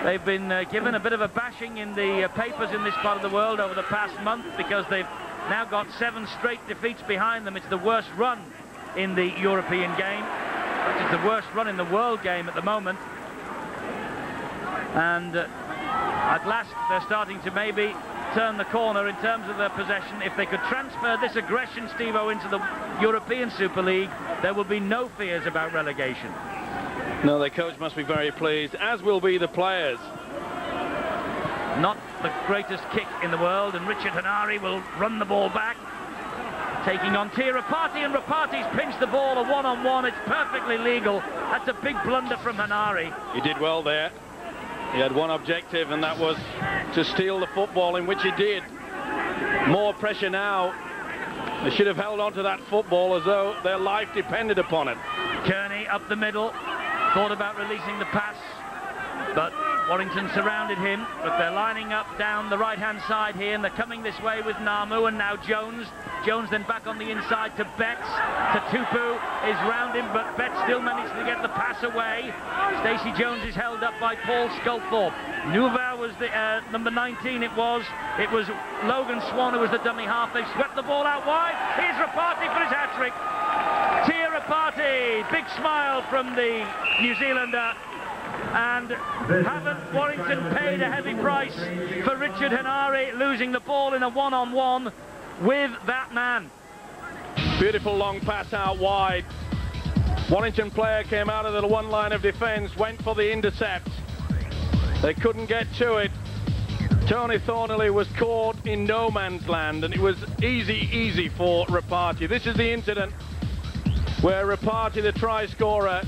They've been given a bit of a bashing in the papers in this part of the world over the past month because they've now got 7 straight defeats behind them. It's the worst run in the European game. It's the worst run in the world game at the moment. And at last they're starting to maybe turn the corner in terms of their possession. If they could transfer this aggression, Steve-O, into the European Super League, there will be no fears about relegation. No, their coach must be very pleased, as will be the players. Not the greatest kick in the world, and Richard Hanari will run the ball back, taking on Tia Rapati, and Rapati's pinched the ball a one-on-one. It's perfectly legal. That's a big blunder from Hanari. He did well there. He had one objective, and that was to steal the football, in which he did. More pressure now. They should have held on to that football as though their life depended upon it. Kearney up the middle. Thought about releasing the pass, but Warrington surrounded him. But they're lining up down the right-hand side here, and they're coming this way with Namu, and now Jones. Jones then back on the inside to Betts. Tupu is round him, but Betts still managed to get the pass away. Stacey Jones is held up by Paul Sculthorpe. Nuavau was the number 19. It was Logan Swan who was the dummy half. They swept the ball out wide. Here's Rapati for his hat-trick. Tia Rapati, big smile from the New Zealander. And haven't Warrington paid a heavy price for Richard Hanari losing the ball in a one-on-one with that man? Beautiful long pass out wide. Warrington player came out of the one line of defence, went for the intercept. They couldn't get to it. Tony Thornley was caught in no man's land, and it was easy for Rapati. This is the incident where Rapati, the try scorer,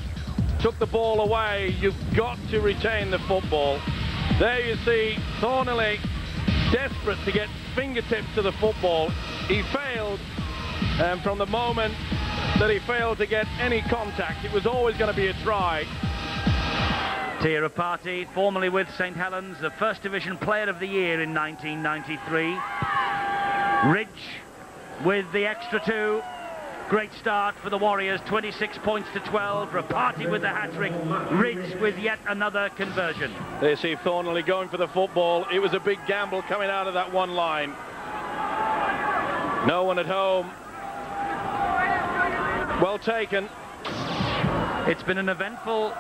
took the ball away. You've got to retain the football. There you see Thornley desperate to get fingertips to the football. He failed, and from the moment that he failed to get any contact, it was always going to be a try. Tia Rapati, formerly with St Helens, the First Division Player of the Year in 1993. Ridge with the extra 2. Great start for the Warriors, 26 points to 12. Rapati with the hat-trick. Ridge with yet another conversion. They see Thornley going for the football. It was a big gamble coming out of that one line. No one at home. Well taken. It's been an eventful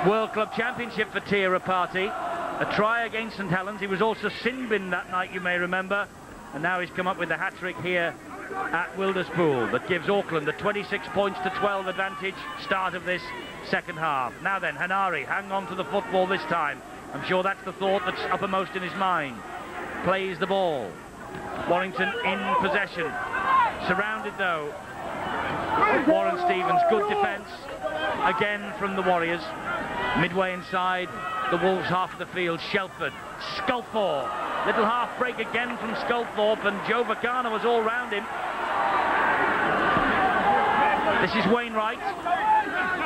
World Club Championship for Tia Rapati. A try against St Helens. He was also sin-bin that night, you may remember. And now he's come up with the hat-trick here at Wilderspool. That gives Auckland a 26 points to 12 advantage start of this second half. Now then, Hanari, hang on to the football this time. I'm sure that's the thought that's uppermost in his mind. Plays the ball. Warrington in possession. Surrounded though. Warren Stevens, good defence again from the Warriors. Midway inside the Wolves half of the field, Shelford, Sculthorpe, little half break again from Sculthorpe, and Joe Vacana was all round him. This is Wainwright.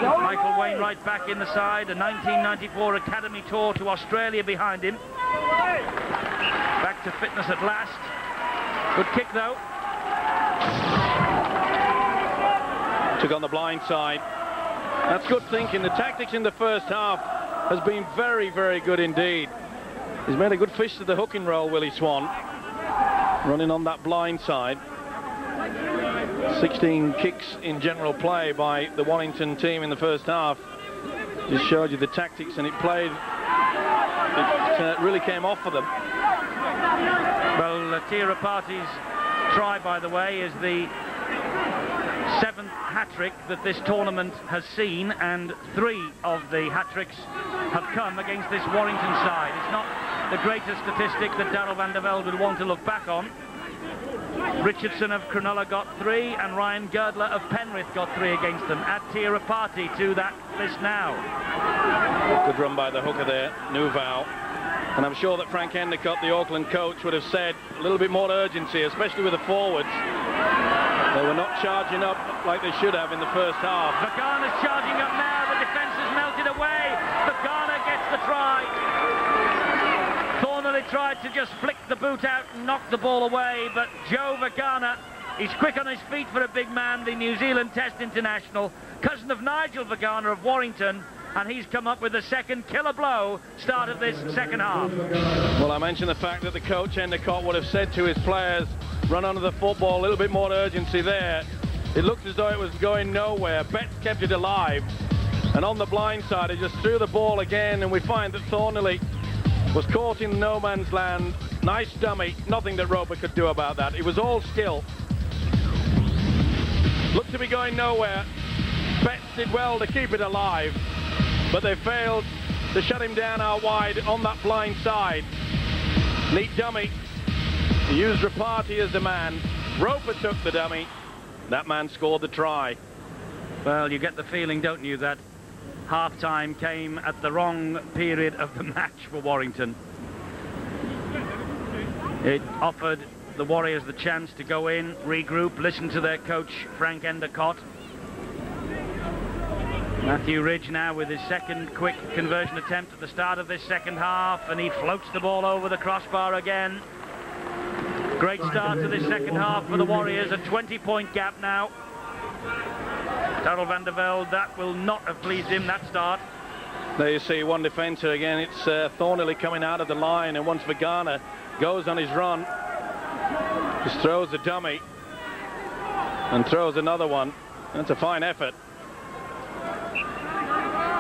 Michael Wainwright back in the side, a 1994 Academy tour to Australia behind him. Back to fitness at last. Good kick, though. Took on the blind side. That's good thinking. The tactics in the first half has been very, very good indeed. He's made a good fish to the hook and roll, Willie Swan. Running on that blind side. 16 kicks in general play by the Warrington team in the first half. Just showed you the tactics, and it really came off for them. Well, Tira Parti's try, by the way, is the 7th hat-trick that this tournament has seen, and 3 of the hat-tricks have come against this Warrington side. It's not the greatest statistic that Darrell van der Velde would want to look back on. Richardson of Cronulla got 3, and Ryan Girdler of Penrith got 3 against them. Add Tira Party to that list now. Good run by the hooker there, Nuvau. And I'm sure that Frank Endicott, the Auckland coach, would have said a little bit more urgency, especially with the forwards. They were not charging up like they should have in the first half. Vagana's charging up now. The defence has melted away. Vagana gets the try. Thornley tried to just flick the boot out and knock the ball away, but Joe Vagana, he's quick on his feet for a big man, the New Zealand Test international, cousin of Nigel Vagana of Warrington, and he's come up with the second killer blow start of this second half. Well, I mentioned the fact that the coach Endicott would have said to his players, run onto the football, a little bit more urgency there. It looked as though it was going nowhere. Betts kept it alive, and on the blind side, he just threw the ball again, and we find that Thornley was caught in no man's land. Nice dummy, nothing that Roper could do about that. It was all skill. Looked to be going nowhere. Betts did well to keep it alive, but they failed to shut him down out wide on that blind side. Neat dummy. He used Rapati as the man. Roper took the dummy. That man scored the try. Well, you get the feeling, don't you, that half-time came at the wrong period of the match for Warrington. It offered the Warriors the chance to go in, regroup, listen to their coach, Frank Endicott. Matthew Ridge now with his second quick conversion attempt at the start of this second half, and he floats the ball over the crossbar again. Great start to this second half for the Warriors, a 20-point gap now. Darrell van der Velde, that will not have pleased him, that start. There you see one defender again. It's Thornley coming out of the line, and once Vagana goes on his run, just throws a dummy and throws another one. That's a fine effort.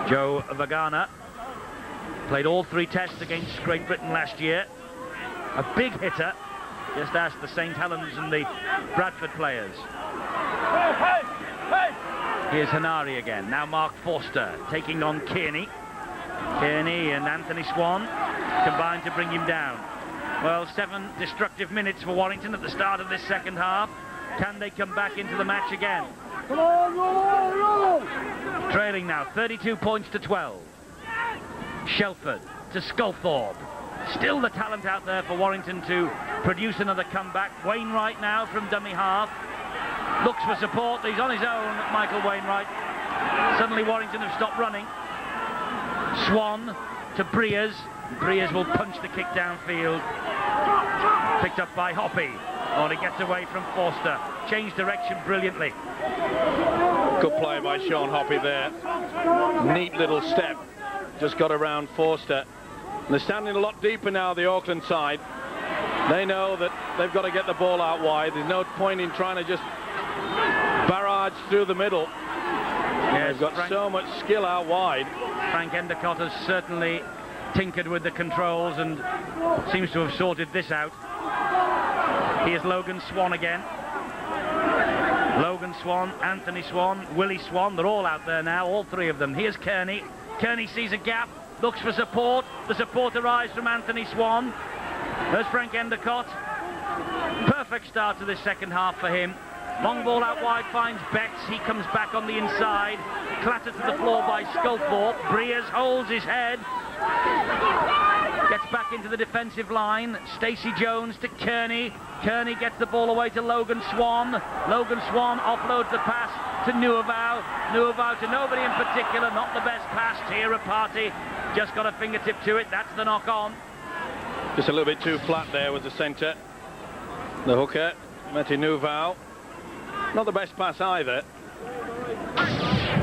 Joe Vagana played all 3 tests against Great Britain last year. A big hitter. Just ask the St. Helens and the Bradford players. Here's Hanari again. Now Mark Forster taking on Kearney. Kearney and Anthony Swan combined to bring him down. Well, 7 destructive minutes for Warrington at the start of this second half. Can they come back into the match again? Trailing now 32 points to 12. Shelford to Sculthorpe. Still the talent out there for Warrington to produce another comeback. Wainwright now from dummy half. Looks for support. He's on his own, Michael Wainwright. Suddenly Warrington have stopped running. Swan to Breers. Breers will punch the kick downfield. Picked up by Hoppy. Oh, and he gets away from Forster. Changed direction brilliantly. Good play by Sean Hoppy there. Neat little step. Just got around Forster. And they're standing a lot deeper now, the Auckland side. They know that they've got to get the ball out wide. There's no point in trying to just barrage through the middle. Yes, they've got so much skill out wide. Frank Endicott has certainly tinkered with the controls and seems to have sorted this out. Here's Logan Swan again. Logan Swan, Anthony Swan, Willie Swan, they're all out there now, all 3 of them. Here's Kearney. Kearney sees a gap, looks for support. The support arrives from Anthony Swan. There's Frank Endicott. Perfect start to this second half for him. Long ball out wide finds Betts. He comes back on the inside. Clattered to the floor by Sculthorpe. Breers holds his head. Gets back into the defensive line. Stacey Jones to Kearney. Kearney gets the ball away to Logan Swan. Logan Swan offloads the pass to Nuavau. Nuavau to nobody in particular. Not the best pass. Tira Party just got a fingertip to it. That's the knock on. Just a little bit too flat there with the centre. The hooker, Meti Nuvau. Not the best pass either.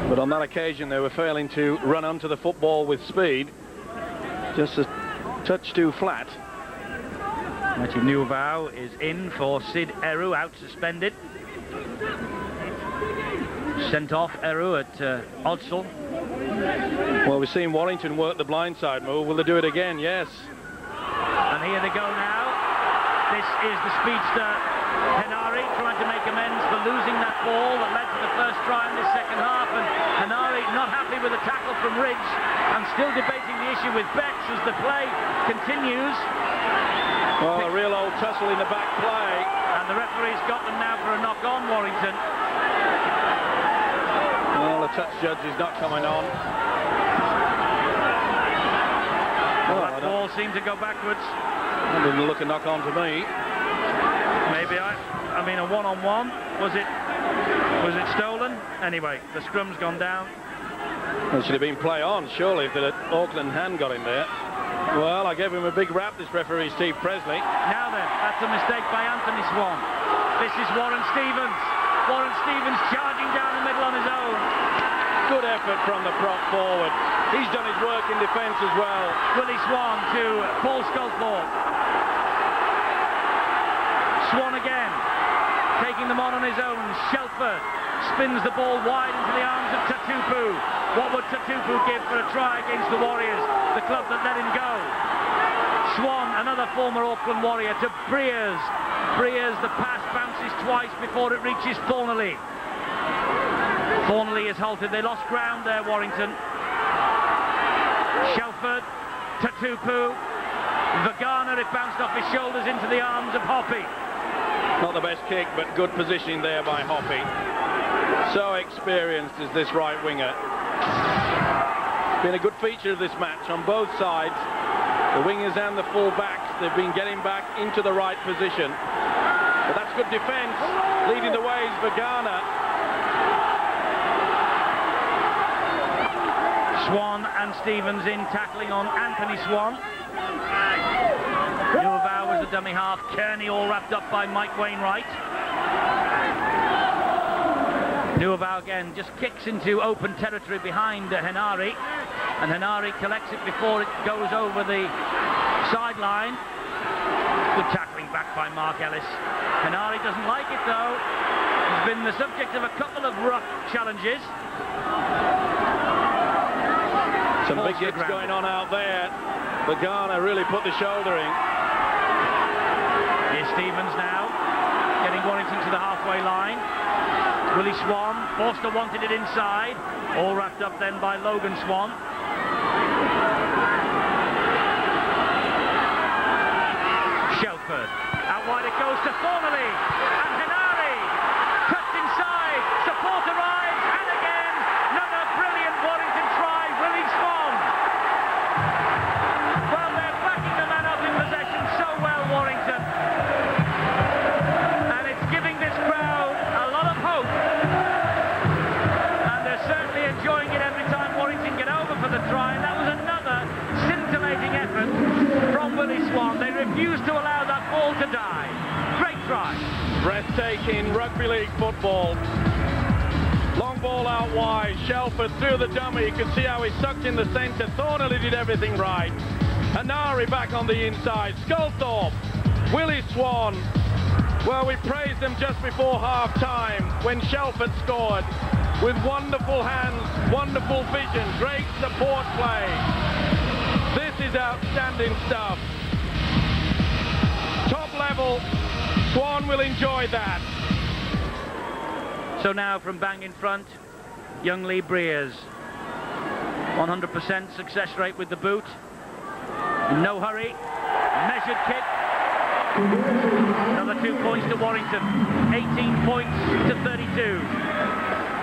But on that occasion, they were failing to run onto the football with speed. Just a touch too flat. Meti Nuvau is in for Sid Eru, out suspended. Sent off Eru at Odsel. Well, we've seen Warrington work the blindside move. Will they do it again? Yes. And here they go now. This is the speedster Henare trying to make amends for losing that ball that led to the first try in this second half. And Henare not happy with the tackle from Ridge and still debating the issue with Becks as the play continues. Well, a real old tussle in the back play. And the referee's got them now for a knock on, Warrington. Well, the touch judge is not coming on. Well, that ball seemed to go backwards. That didn't look a knock on to me. Maybe I mean a one-on-one. Was it stolen? Anyway, the scrum's gone down. It should have been play on, surely, if the Auckland hand got in there. Well, I gave him a big rap, this referee, Steve Presley. Now then, that's a mistake by Anthony Swan. This is Warren Stevens. Warren Stevens charging down the middle on his own. Good effort from the prop forward. He's done his work in defence as well. Willie Swan to Paul Sculthorpe. Swan again, taking them on his own. Shelford spins the ball wide into the arms of Tatupu. What would Tatupu give for a try against the Warriors, the club that let him go? Swan, another former Auckland Warrior, to Breers. Breers, the pass bounces twice before it reaches Thornley. Thornley is halted. They lost ground there, Warrington. Shelford, Tatupu, Vagana, it bounced off his shoulders into the arms of Hoppy. Not the best kick, but good positioning there by Hoppy. So experienced is this right winger. It's been a good feature of this match on both sides. The wingers and the full-backs, they've been getting back into the right position. But that's good defence. Leading the way is Vagana. Swan and Stevens in, tackling on Anthony Swan. Nuvau was the dummy half. Kearney all wrapped up by Mike Wainwright. Nuvau again just kicks into open territory behind Henare, and Henare collects it before it goes over the sideline. Good tackling back by Mark Ellis. Henare doesn't like it though. He's been the subject of a couple of rough challenges. Some big hits going on out there. Vagana really put the shoulder in. Here's Stevens now, getting Warrington to the halfway line. Willie Swan, Forster wanted it inside, all wrapped up then by Logan Swan. Shelford, out wide it goes to Thornley, and Henare, cuts inside, support arrives, and again, another brilliant Warrington try, Willie Swan. Well, they're backing the man up in possession so well, Warrington. And it's giving this crowd a lot of hope. And they're certainly enjoying it every time Warrington get over for the try. And that was another scintillating effort from Willie Swan. They refused to allow that ball to die. Great try. Breathtaking rugby league football. Long ball out wide. Shelford through the dummy. You can see how he sucked in the centre. Thornley did everything right. Henare back on the inside. Sculthorpe. Willie Swan. Well, we praised them just before half-time when Shelford scored. With wonderful hands, wonderful vision, great support play. This is outstanding stuff. Top level. Swan will enjoy that. So now from bang in front, young Lee Breers. 100% success rate with the boot. No hurry. Measured kick. Another 2 points to Warrington. 18 points to 32.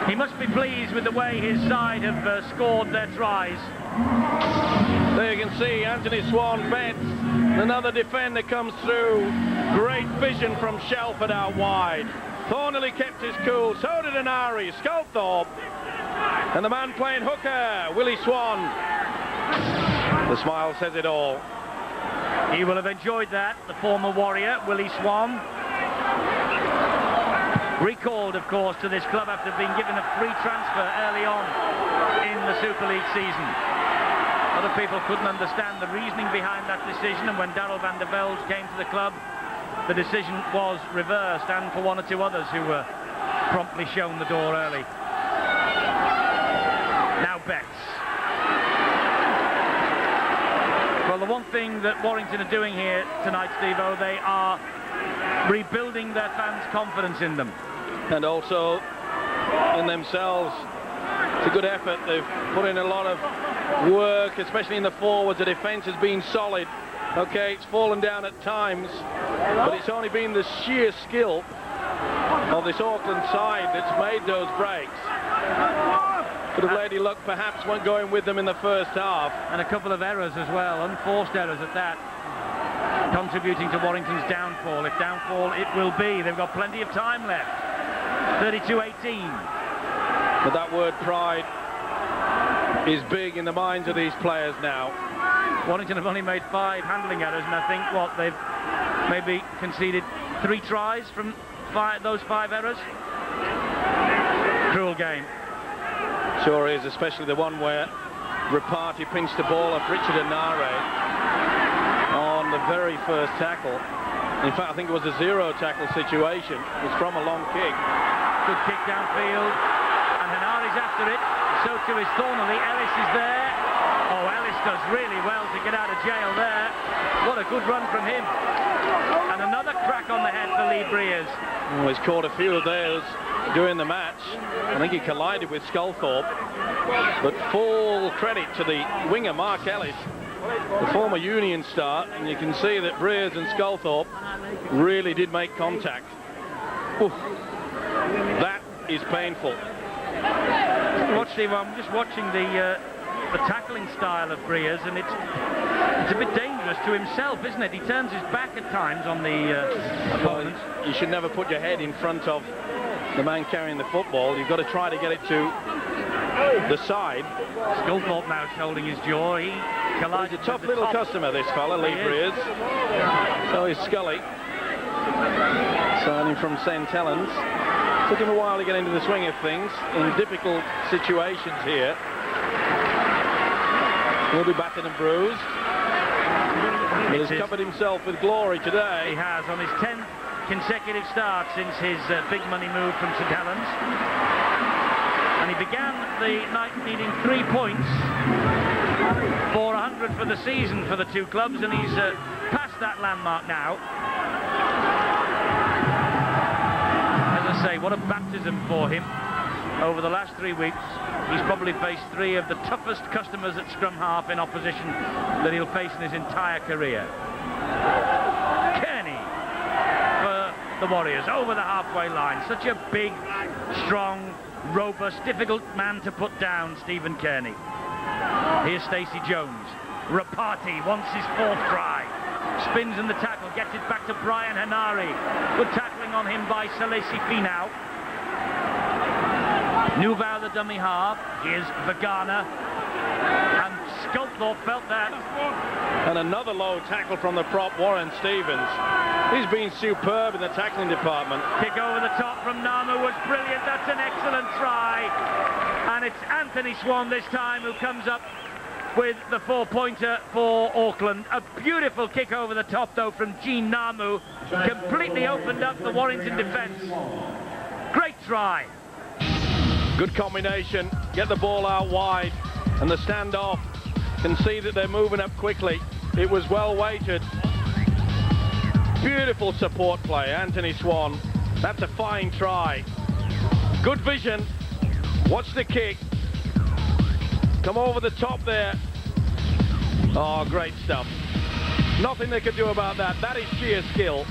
He must be pleased with the way his side have scored their tries. There you can see Anthony Swan bets. Another defender comes through. Great vision from Shelford out wide. Thornley kept his cool, so did Henare, Sculthorpe. And the man playing hooker, Willie Swan. The smile says it all. He will have enjoyed that, the former Warrior, Willie Swan. Recalled, of course, to this club after being given a free transfer early on in the Super League season. Other people couldn't understand the reasoning behind that decision, and when Darrell van der Velde came to the club, the decision was reversed, and for one or two others who were promptly shown the door early. Now Betts. Well, the one thing that Warrington are doing here tonight, Steve-O, they are rebuilding their fans' confidence in them. And also in themselves. It's a good effort. They've put in a lot of work, especially in the forwards. The defence has been solid. Okay, it's fallen down at times, but it's only been the sheer skill of this Auckland side that's made those breaks. But of Lady Luck perhaps weren't going with them in the first half. And a couple of errors as well, unforced errors at that, contributing to Warrington's downfall. If downfall it will be, they've got plenty of time left. 32-18. But that word pride is big in the minds of these players now. Warrington have only made 5 handling errors, and I think they've maybe conceded 3 tries from those 5 errors. Cruel game. Sure is, especially the one where Rapati pinched the ball off Richard Anare on the very first tackle. In fact, I think it was a 0 tackle situation. It was from a long kick. Good kick downfield, and Hanare's after it. So too is Thornley. Ellis is there. Oh, Ellis does really well to get out of jail there. What a good run from him. And another crack on the head for Lee Breers. Oh, he's caught a few of those during the match. I think he collided with Sculthorpe. But full credit to the winger, Mark Ellis, the former Union star. And you can see that Breers and Sculthorpe really did make contact. Oof. That is painful. Steve, I'm just watching the tackling style of Breers, and it's a bit dangerous to himself, isn't it? He turns his back at times on the opponent. Well, you should never put your head in front of the man carrying the football. You've got to try to get it to the side. Sculthorpe now holding his jaw. He collided. He's a tough little customer, this fella, Lee Breers. So is Scully, signing from St Helens. Took him a while to get into the swing of things in difficult situations here. He'll be battered and bruised. But he's covered himself with glory today. He has, on his 10th consecutive start since his big money move from St Helens. And he began the night needing 3 points for 100 for the season for the two clubs, and he's past that landmark now. Say what a baptism for him. Over the last 3 weeks he's probably faced 3 of the toughest customers at scrum half in opposition that he'll face in his entire career. Kearney for the Warriors over the halfway line. Such a big, strong, robust, difficult man to put down, Stephen Kearney. Here's Stacey Jones. Rapati wants his 4th try. Spins in the tackle, gets it back to Brian Hanari. Good tackling on him by Salesi Finau. Nuvau the dummy half. Here's Vagana. And Sculthorpe felt that. And another low tackle from the prop, Warren Stevens. He's been superb in the tackling department. Kick over the top from Namu was brilliant. That's an excellent try. And it's Anthony Swan this time who comes up with the 4-pointer for Auckland. A beautiful kick over the top, though, from Jean Namu. Completely opened up the Warrington defence. Great try. Good combination. Get the ball out wide. And the standoff. Can see that they're moving up quickly. It was well weighted. Beautiful support play, Anthony Swan. That's a fine try. Good vision. Watch the kick. Come over the top there. Oh, great stuff. Nothing they could do about that. That is sheer skill.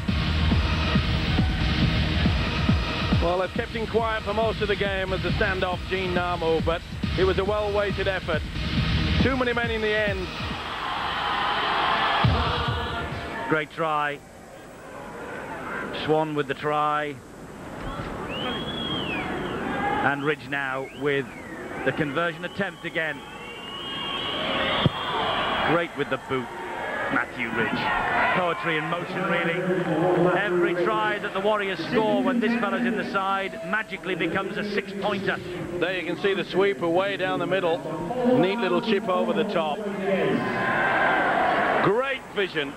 Well, they've kept him quiet for most of the game as the standoff Jean Namu, but it was a well-weighted effort. Too many men in the end. Great try. Swan with the try. And Ridge now with the conversion attempt again. Great with the boot. Matthew Ridge. Poetry in motion, really. Every try that the Warriors score when this fella's in the side magically becomes a 6-pointer. There you can see the sweeper way down the middle. Neat little chip over the top. Great vision.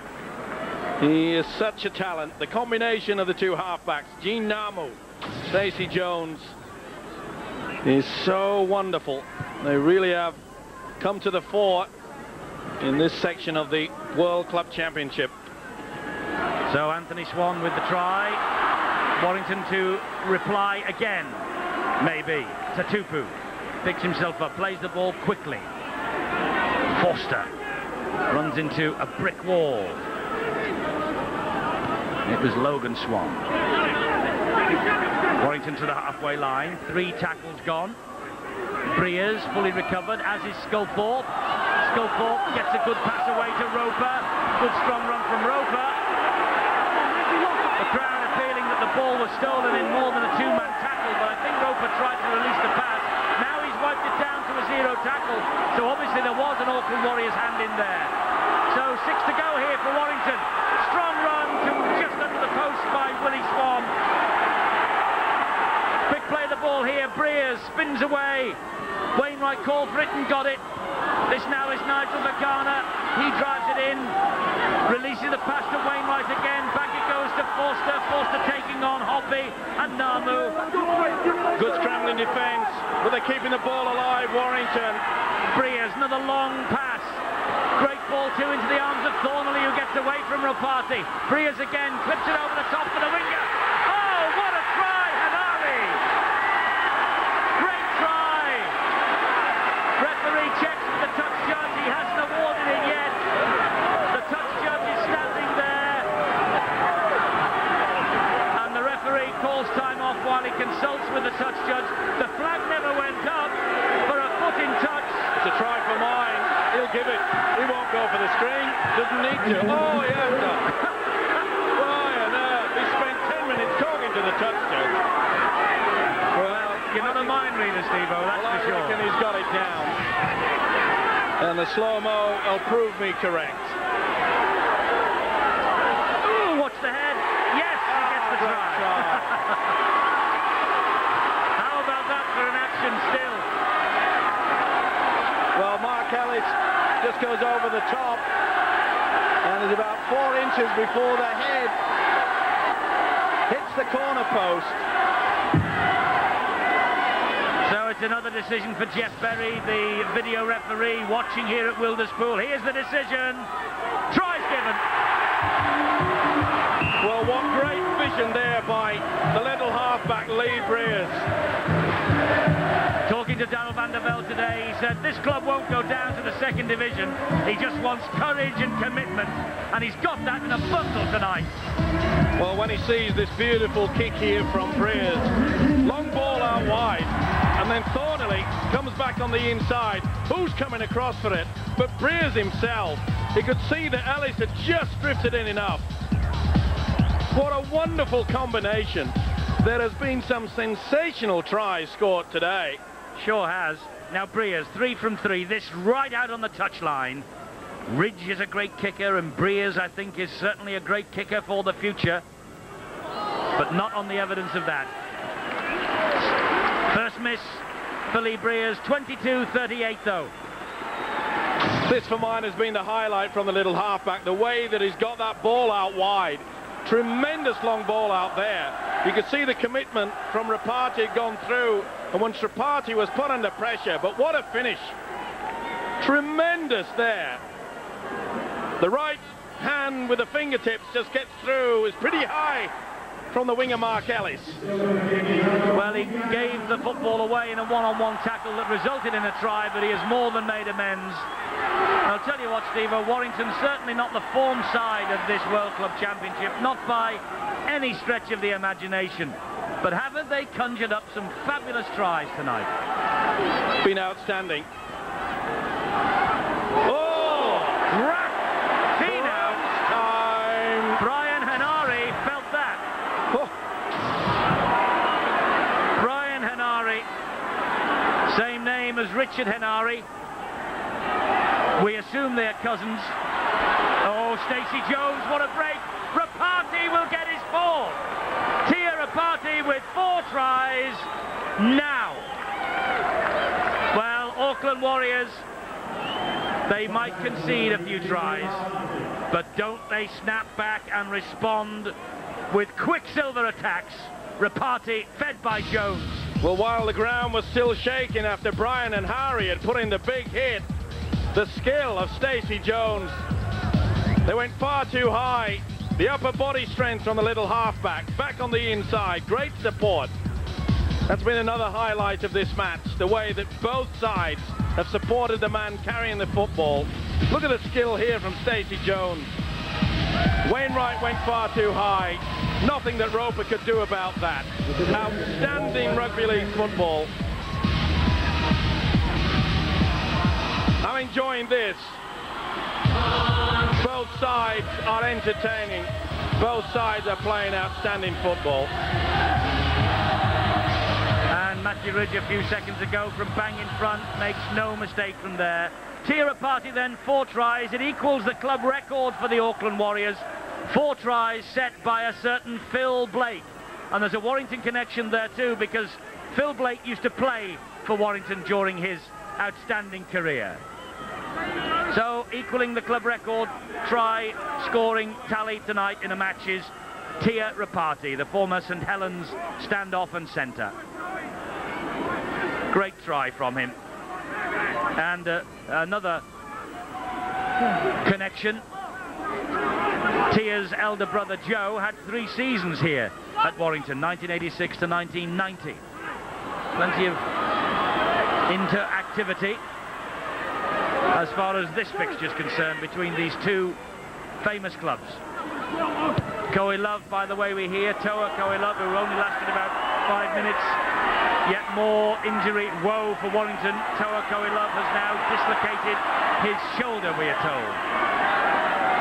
He is such a talent. The combination of the two halfbacks, Gene Namu, Stacey Jones, is so wonderful. They really have come to the fore in this section of the World Club Championship. So Anthony Swan with the try. Warrington to reply again. Maybe. Tatupu picks himself up, plays the ball quickly. Forster runs into a brick wall. It was Logan Swan. Warrington to the halfway line. 3 tackles gone. Breers fully recovered, as is Sculthorpe. Sculthorpe gets a good pass away to Roper. Good strong run from Roper. The crowd appealing that the ball was stolen in more than a 2-man tackle, but I think Roper tried to release the pass. Now he's wiped it down to a 0 tackle. So obviously there was an Auckland Warriors hand in there. So 6 to go here for Warrington. Strong run to just under the post by Willie Swan. Quick play the ball here. Breers spins away. Wainwright called for it and got it. This now is Nigel Vagana. He drives it in. Releases the pass to Wainwright again. Back it goes to Forster. Forster taking on Hoppy and Namu. Good scrambling defence, but they're keeping the ball alive, Warrington. Breers, another long pass. Great ball too into the arms of Thornley, who gets away from Ropati. Breers again, clips it over the top for the winger. Oh, what a try, Hanari! Great try! Referee checks with the touch judge. He hasn't awarded it yet. The touch judge is standing there. And the referee calls time off while he consults with the touch judge. The flag never went up for a foot in touch. It's a try for mine. He'll give it. He won't go for the screen. Doesn't need to. Oh, he has done. Why on earth? He spent 10 minutes talking to the touch judge. Well, you're not a mind reader, Steve-O, that's I for sure. reckon he's got it down. And the slow-mo will prove me correct. Ooh, watch the head. Yes, he gets the try. How about that for an action still? Well, Mark Ellis just goes over the top and is about 4 inches before the head hits the corner post. So it's another decision for Jeff Berry, the video referee, watching here at Wilderspool. Here's the decision. Try's given. Well, what great vision there by the little halfback Lee Breers. Talking to Darryl van der Velde today, he said this club won't go down to the 2nd division. He just wants courage and commitment, and he's got that in a bundle tonight. Well, when he sees this beautiful kick here from Breers, long ball out wide, and then Thornley comes back on the inside. Who's coming across for it? But Breers himself. He could see that Ellis had just drifted in enough. What a wonderful combination. There has been some sensational tries scored today. Sure has. Now Breers, 3 from 3, this right out on the touchline. Ridge is a great kicker, and Breers, I think, is certainly a great kicker for the future, but not on the evidence of that. First miss for Lee Breers, 22-38 though. This for mine has been the highlight from the little halfback, the way that he's got that ball out wide. Tremendous long ball out there. You could see the commitment from Rapati had gone through, and once Rapati was put under pressure, but what a finish. Tremendous there. The right hand with the fingertips just gets through, is pretty high from the winger Mark Ellis. Well, he gave the football away in a one-on-one tackle that resulted in a try, but he has more than made amends. I'll tell you what, Steve-O, Warrington certainly not the form side of this World Club Championship, not by any stretch of the imagination. But haven't they conjured up some fabulous tries tonight? Been outstanding. Oh, crack! Tino! Time. Brian Hanari felt that. Oh. Brian Hanari, same name as Richard Hanari. We assume they're cousins. Oh, Stacey Jones, what a break. Rapati will get his fourth. Tia Rapati with 4 tries now. Well, Auckland Warriors, they might concede a few tries, but don't they snap back and respond with quicksilver attacks. Rapati fed by Jones. Well, while the ground was still shaking after Brian and Harry had put in the big hit, the skill of Stacey Jones, they went far too high. The upper body strength from the little halfback, back on the inside, great support. That's been another highlight of this match, the way that both sides have supported the man carrying the football. Look at the skill here from Stacey Jones. Wainwright went far too high. Nothing that Roper could do about that. Outstanding rugby league football. I'm enjoying this. Both sides are entertaining. Both sides are playing outstanding football. And Matthew Ridge a few seconds ago from bang in front makes no mistake from there. Tia Rapati then 4 tries. It equals the club record for the Auckland Warriors. 4 tries set by a certain Phil Blake. And there's a Warrington connection there too, because Phil Blake used to play for Warrington during his outstanding career. So equaling the club record try scoring tally tonight in a match is Tia Rapati, the former St Helens standoff and centre. Great try from him. And another connection. Tia's elder brother Joe had 3 seasons here at Warrington, 1986 to 1990. Plenty of interactivity as far as this fixture is concerned between these 2 famous clubs. Koe Love, by the way, we hear Toa Koe Love, who only lasted about 5 minutes. Yet more injury woe for Warrington. Toa Koe Love has now dislocated his shoulder, we are told.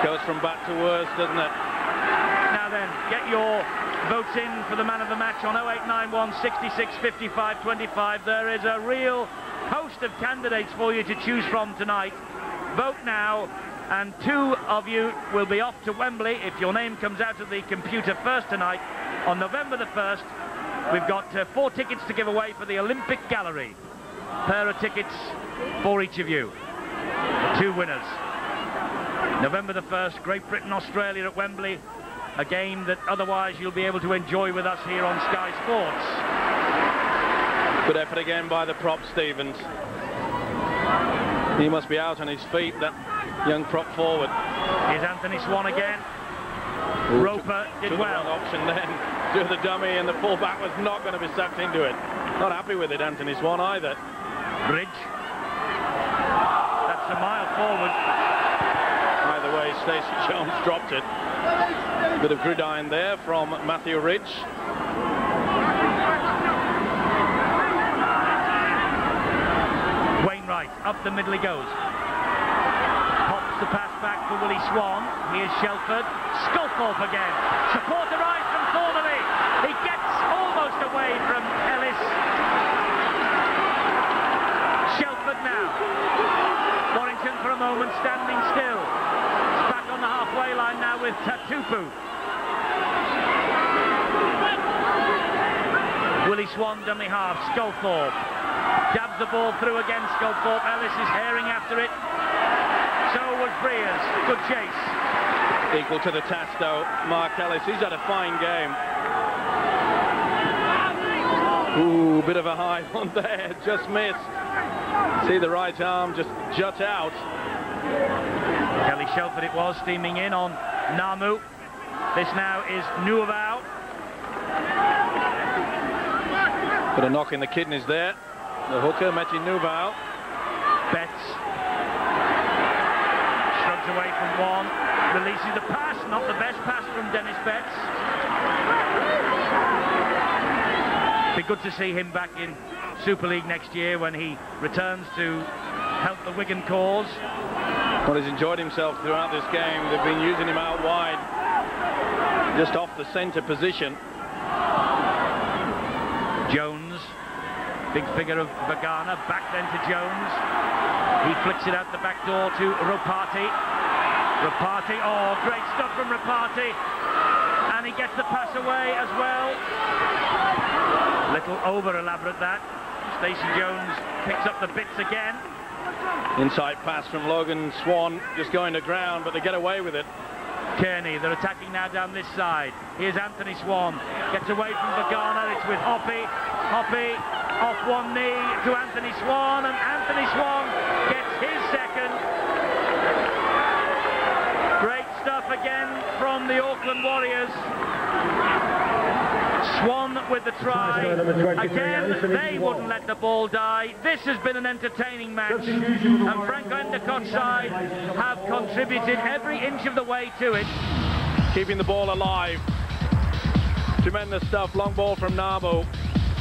Goes from bad to worse, doesn't it? Now then, get your votes in for the man of the match on 0891 66 55 25. There is a real host of candidates for you to choose from tonight. Vote now, and 2 of you will be off to Wembley if your name comes out of the computer first tonight on November the 1st. We've got 4 tickets to give away for the Olympic Gallery. Pair of tickets for each of you. 2 winners. November the 1st, Great Britain, Australia at Wembley. A game that otherwise you'll be able to enjoy with us here on Sky Sports. Good effort again by the prop, Stevens. He must be out on his feet, that young prop forward. Here's Anthony Swan again. Roper did well. Took the wrong option then. Do the dummy, and the fullback was not going to be sucked into it. Not happy with it, Anthony Swan, either. Ridge. That's a mile forward. Either way, Stacey Jones dropped it. Bit of gridiron there from Matthew Ridge. Wainwright, up the middle he goes. Pops the pass back for Willie Swan. Here's Shelford. Sculthorpe again. Support arrives from Thornley. He gets almost away from Ellis. Shelford now. Warrington for a moment standing still. It's back on the halfway line now with Tatupu. Willie Swan, dummy half. Sculthorpe dabs the ball through again. Sculthorpe. Ellis is herring after it. So was Breers. Good chase. Equal to the task though, Mark Ellis. He's had a fine game. Ooh, bit of a high one there. Just missed. See the right arm just jut out. Kelly Shelford it was, steaming in on Namu. This now is Nuavau. Put a knock in the kidneys there. The hooker, Meti Nuavau. Betts shrugs away from one, releases the pass, not the best pass from Dennis Betts. Be good to see him back in Super League next year when he returns to help the Wigan cause. Well, he's enjoyed himself throughout this game. They've been using him out wide, just off the centre position. Jones, big figure of Vagana, back then to Jones. He flicks it out the back door to Ropati. Rapati, oh, great stuff from Rapati. And he gets the pass away as well. Little over-elaborate that. Stacey Jones picks up the bits again. Inside pass from Logan Swan, just going to ground, but they get away with it. Kearney, they're attacking now down this side. Here's Anthony Swan, gets away from Vagana, it's with Hoppy. Hoppy off one knee to Anthony Swan, and Anthony Swan gets his second. Great stuff again from the Auckland Warriors. Swan with the try. Again, they wouldn't let the ball die. This has been an entertaining match, and Franco Endicott's side have contributed every inch of the way to it. Keeping the ball alive. Tremendous stuff. Long ball from Nabo,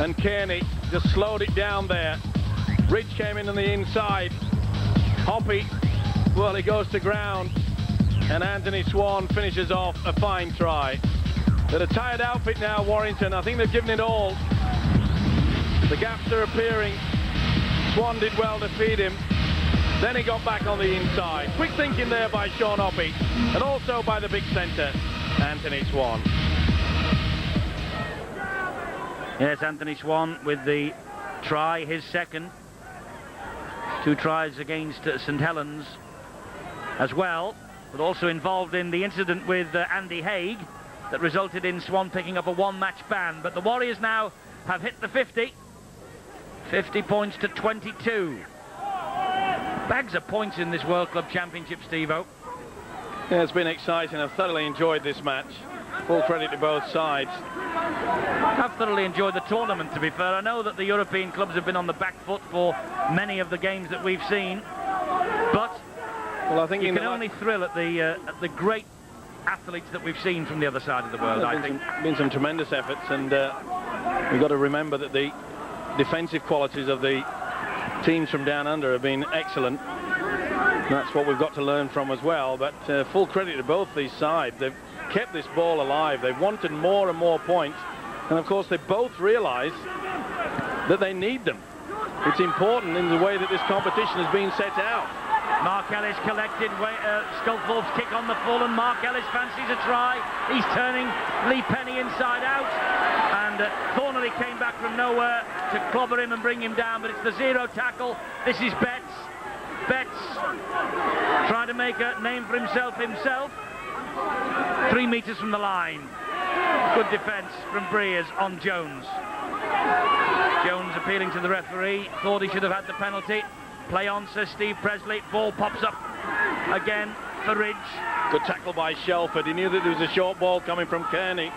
and Kearney just slowed it down there. Ridge came in on the inside. Hoppy, well, he goes to ground, and Anthony Swan finishes off a fine try. They're a tired outfit now, Warrington. I think they've given it all. The gaps are appearing. Swan did well to feed him. Then he got back on the inside. Quick thinking there by Sean Hoppy, and also by the big centre, Anthony Swan. Yes, Anthony Swan with the try, his second. 2 tries against St Helens as well, but also involved in the incident with Andy Haig that resulted in Swan picking up a 1-match ban. But the Warriors now have hit the 50. 50 points to 22. Bags of points in this World Club Championship, Steve-O. Yeah, it's been exciting. I've thoroughly enjoyed this match. Full credit to both sides. I've thoroughly enjoyed the tournament, to be fair. I know that the European clubs have been on the back foot for many of the games that we've seen, but well, I think you can only thrill at the great athletes that we've seen from the other side of the world. I think been some tremendous efforts, and we've got to remember that the defensive qualities of the teams from down under have been excellent. That's what we've got to learn from as well. But full credit to both these sides. They've kept this ball alive. They've wanted more and more points, and of course they both realise that they need them. It's important in the way that this competition has been set out. Mark Ellis collected, Sculthorpe's kick on the full, and Mark Ellis fancies a try. He's turning Lee Penny inside out, and Thornley came back from nowhere to clobber him and bring him down, but it's the 0 tackle. This is Betts. Betts trying to make a name for himself. 3 metres from the line. Good defence from Breers on Jones. Jones appealing to the referee, thought he should have had the penalty. Play on, says Steve Presley. Ball pops up again for Ridge. Good tackle by Shelford. He knew that there was a short ball coming from Kearney.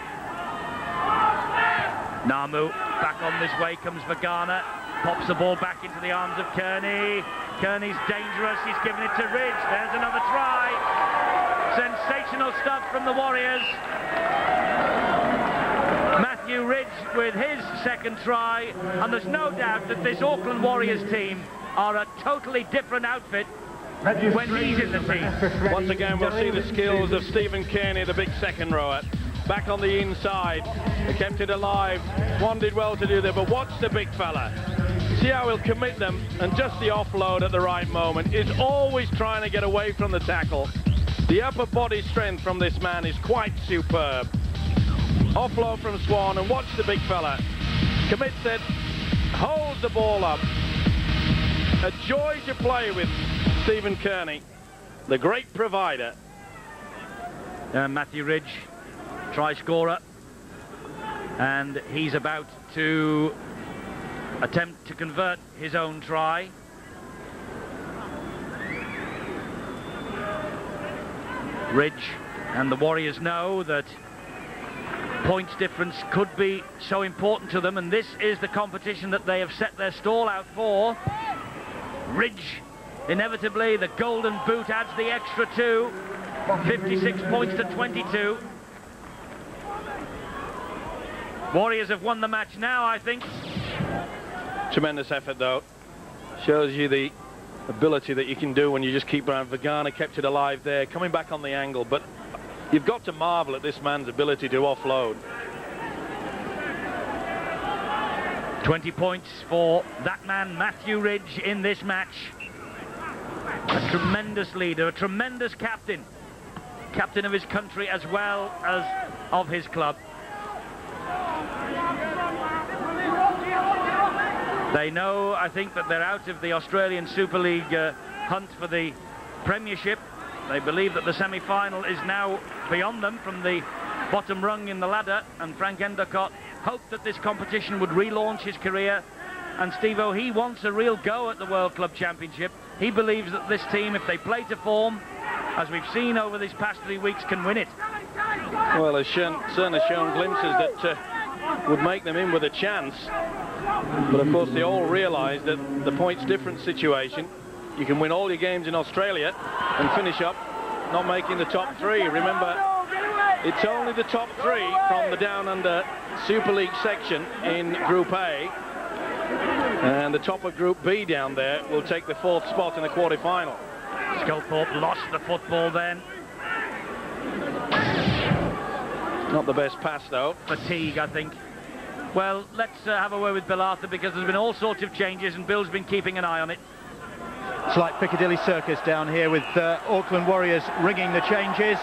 Namu back on this way comes Vagana. Pops the ball back into the arms of Kearney. Kearney's dangerous. He's given it to Ridge. There's another try. Sensational stuff from the Warriors. Matthew Ridge with his second try, and there's no doubt that this Auckland Warriors team are a totally different outfit when he's in the team. Once again, we'll see the skills of Stephen Kearney, the big second rower. Back on the inside, they kept it alive. One did well to do there, but watch the big fella. See how he'll commit them, and just the offload at the right moment. Is always trying to get away from the tackle. The upper body strength from this man is quite superb. Offload from Swan, and watch the big fella. Commits it, holds the ball up. A joy to play with Stephen Kearney, the great provider. Matthew Ridge, try scorer, and he's about to attempt to convert his own try. Ridge and the Warriors know that points difference could be so important to them, and this is the competition that they have set their stall out for. Ridge, inevitably, the golden boot adds the extra 2. 56 points to 22. Warriors have won the match now, I think. Tremendous effort, though. Shows you the ability that you can do when you just keep around. Vagana kept it alive there, coming back on the angle, but you've got to marvel at this man's ability to offload. 20 points for that man, Matthew Ridge, in this match. A tremendous leader, a tremendous captain captain of his country as well as of his club. They know, I think, that they're out of the Australian Super League hunt for the Premiership. They believe that the semi-final is now beyond them from the bottom rung in the ladder, and Frank Endicott hoped that this competition would relaunch his career. And Steve-O, he wants a real go at the World Club Championship. He believes that this team, if they play to form, as we've seen over these past 3 weeks, can win it. Well, they've certainly shown glimpses that would make them in with a chance. But of course, they all realise that the points difference situation, you can win all your games in Australia and finish up not making the top 3. Remember, it's only the top 3 from the Down Under Super League section in Group A. And the top of Group B down there will take the 4th spot in the quarter-final. Sculthorpe lost the football then. Not the best pass, though. Fatigue, I think. Well, let's have a word with Bill Arthur, because there's been all sorts of changes and Bill's been keeping an eye on it. It's like Piccadilly Circus down here with Auckland Warriors ringing the changes.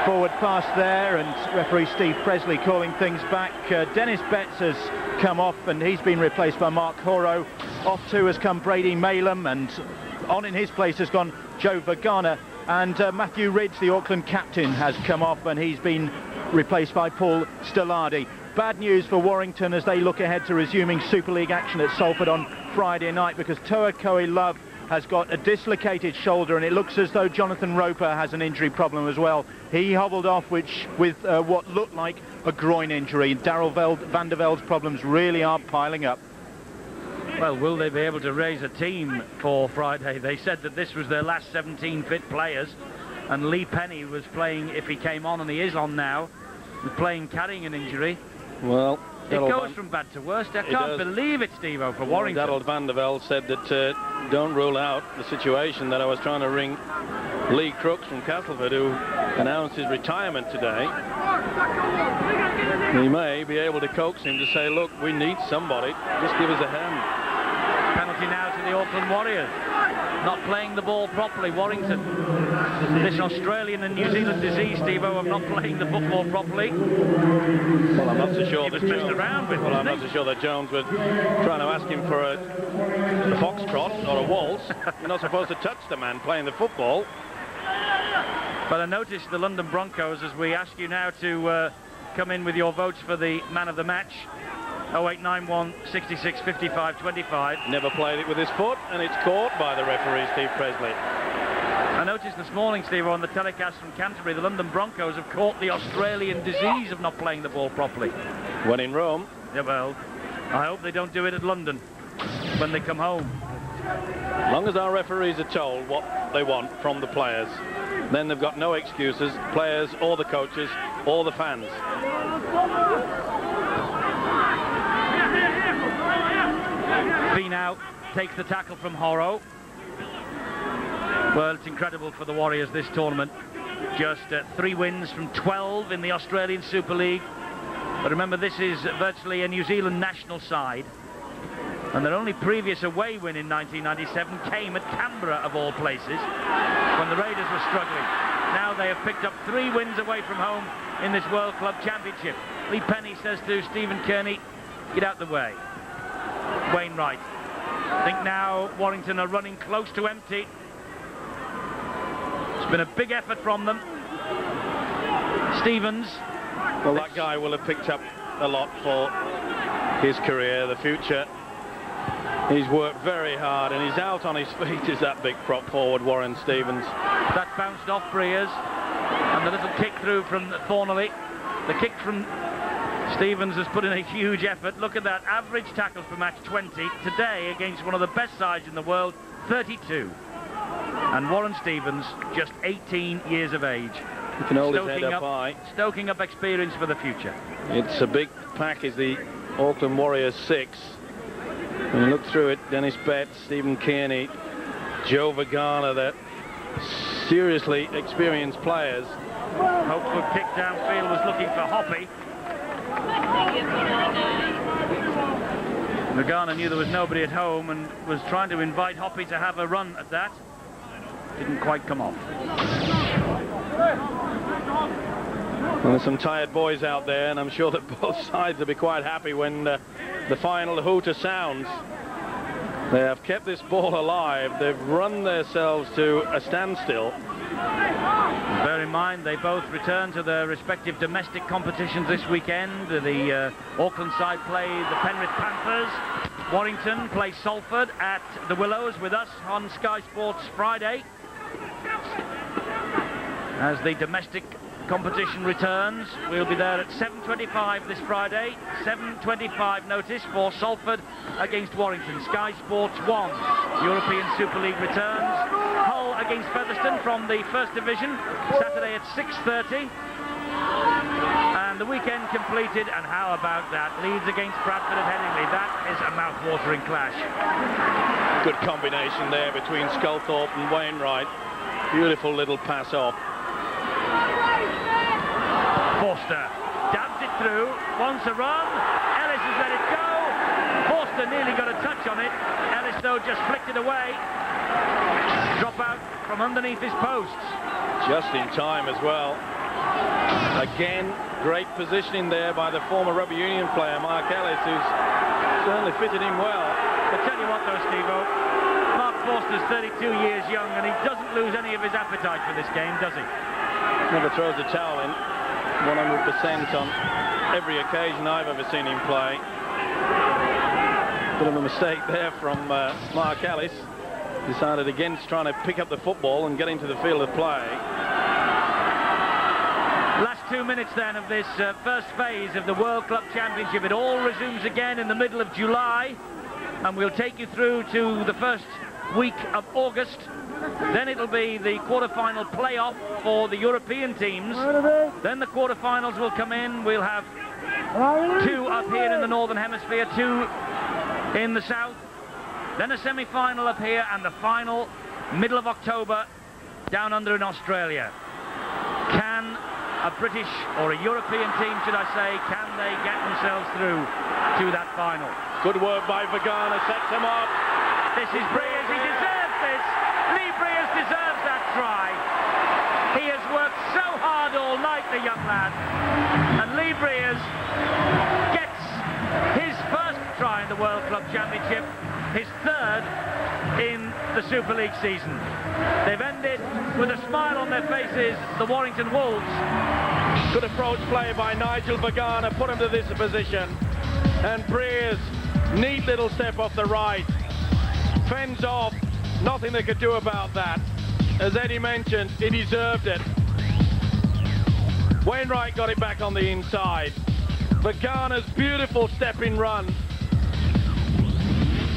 Forward pass there, and referee Steve Presley calling things back. Dennis Betts has come off and he's been replaced by Mark Horo. Off too has come Brady Malem, and on in his place has gone Joe Vergana. And Matthew Ridge, the Auckland captain, has come off and he's been replaced by Paul Stellardi. Bad news for Warrington as they look ahead to resuming Super League action at Salford on Friday night, because Toa Koe Love has got a dislocated shoulder, and it looks as though Jonathan Roper has an injury problem as well. He hobbled off with what looked like a groin injury. Darryl van der Veld's problems really are piling up. Well, will they be able to raise a team for Friday? They said that this was their last 17 fit players, and Lee Penny was playing, if he came on, and he is on now, playing carrying an injury. Well, it goes from bad to worse. I can't believe it, Steve-O, for Warrington. Darryl van der Velde said that don't rule out the situation that I was trying to ring Lee Crooks from Castleford, who announced his retirement today. He may be able to coax him to say, look, we need somebody, just give us a hand. Penalty now to the Auckland Warriors. Not playing the ball properly, Warrington. This Australian and New Zealand disease, Steve-O, of not playing the football properly. Well, I'm not so sure that I'm not so sure that Jones was trying to ask him for a foxtrot or a waltz. You're not supposed to touch the man playing the football. But I noticed the London Broncos, as we ask you now to come in with your votes for the man of the match. 0891 66 55 25. Never played it with his foot, and it's caught by the referee, Steve Presley. I noticed this morning, Steve, on the telecast from Canterbury, the London Broncos have caught the Australian disease of not playing the ball properly. When in Rome. Yeah, well, I hope they don't do it at London when they come home. As long as our referees are told what they want from the players, then they've got no excuses, players or the coaches or the fans. Finau takes the tackle from Horo. Well, it's incredible for the Warriors this tournament. Just 3 wins from 12 in the Australian Super League. But remember, this is virtually a New Zealand national side. And their only previous away win in 1997 came at Canberra, of all places, when the Raiders were struggling. Now they have picked up 3 wins away from home in this World Club Championship. Lee Penny says to Stephen Kearney, get out the way. Wainwright. I think now Warrington are running close to empty. It's been a big effort from them. Stevens. Well, that guy will have picked up a lot for his career, the future. He's worked very hard, and he's out on his feet is that big prop forward, Warren Stevens. That bounced off Breers, and the little kick through from Thornley. The kick from Stevens has put in a huge effort. Look at that, average tackles per match 20. Today, against one of the best sides in the world, 32. And Warren Stevens, just 18 years of age. He can hold his head up high. Stoking up experience for the future. It's a big pack, is the Auckland Warriors 6. When you look through it, Dennis Betts, Stephen Kearney, Joe Vergana, they're seriously experienced players. Hopeful kick downfield was looking for Hoppy. Vergana knew there was nobody at home and was trying to invite Hoppy to have a run at that. didn't quite come off. Well, there's some tired boys out there, and I'm sure that both sides will be quite happy when the final hooter sounds. They have kept this ball alive. They've run themselves to a standstill. Bear in mind, they both return to their respective domestic competitions this weekend. The Auckland side play the Penrith Panthers. Warrington play Salford at the Willows with us on Sky Sports Friday. As the domestic competition returns, we'll be there at 7:25 this Friday. 7:25 notice for Salford against Warrington. Sky Sports 1. European Super League returns. Hull against Featherstone from the First Division, Saturday at 6:30. And the weekend completed, and how about that? Leeds against Bradford at Headingley. That is a mouth-watering clash. Good combination there between Sculthorpe and Wainwright. Beautiful little pass off. Forster dabs it through, wants a run. Ellis has let it go. Forster nearly got a touch on it. Ellis, though, just flicked it away. Drop out from underneath his posts. Just in time as well. Again, great positioning there by the former rugby union player, Mark Ellis, who's certainly fitted in well. I tell you what, though, Steve-O, Mark Forster's 32 years young, and he doesn't lose any of his appetite for this game, does he? Never throws the towel in. 100% on every occasion I've ever seen him play. Bit of a mistake there from Mark Ellis. Decided against trying to pick up the football and get into the field of play. Last 2 minutes then of this first phase of the World Club Championship. It all resumes again in the middle of July, and we'll take you through to the first week of August. Then it'll be the quarter-final playoff for the European teams. Then the quarter-finals will come in. We'll have 2 up here in the Northern Hemisphere, 2 in the South. Then a semi-final up here, and the final middle of October down under in Australia. Can a British or a European team, should I say, can they get themselves through to that final? Good work by Vagana, sets him up. This is Breers, he deserves this. Lee Breers deserves that try. He has worked so hard all night, the young lad. And Lee Breers gets his first try in the World Club Championship, his 3rd in the Super League season. They've ended with a smile on their faces, the Warrington Wolves. Good approach play by Nigel Vagana, put him to this position. And Breers, neat little step off the right. Fends off, nothing they could do about that. As Eddie mentioned, he deserved it. Wainwright got it back on the inside. Vagana's beautiful step-in run.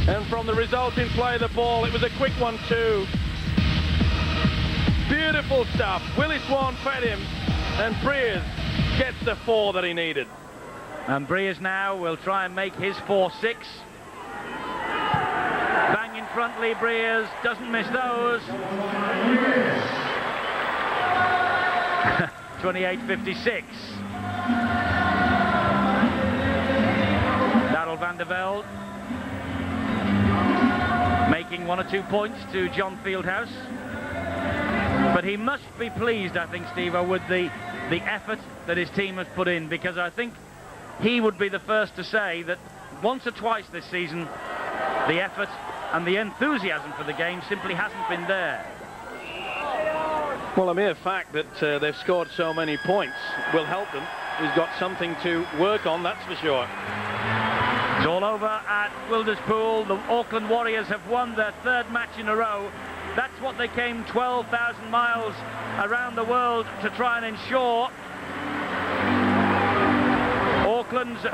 And from the resulting play of the ball, it was a quick one too. Beautiful stuff. Willie Swan fed him, and Breers gets the 4 that he needed. And Breers now will try and make his 4-6. Bang in front, Lee Breers, doesn't miss those. 28-56. Darryl van der Velde making 1 or 2 points to John Fieldhouse. But he must be pleased, I think, Steve-O, with the effort that his team has put in, because I think he would be the first to say that once or twice this season the effort and the enthusiasm for the game simply hasn't been there. Well, a mere fact that they've scored so many points will help them. He's got something to work on, that's for sure. It's all over at Wilderspool. The Auckland Warriors have won their 3rd match in a row. That's what they came 12,000 miles around the world to try and ensure. Auckland's...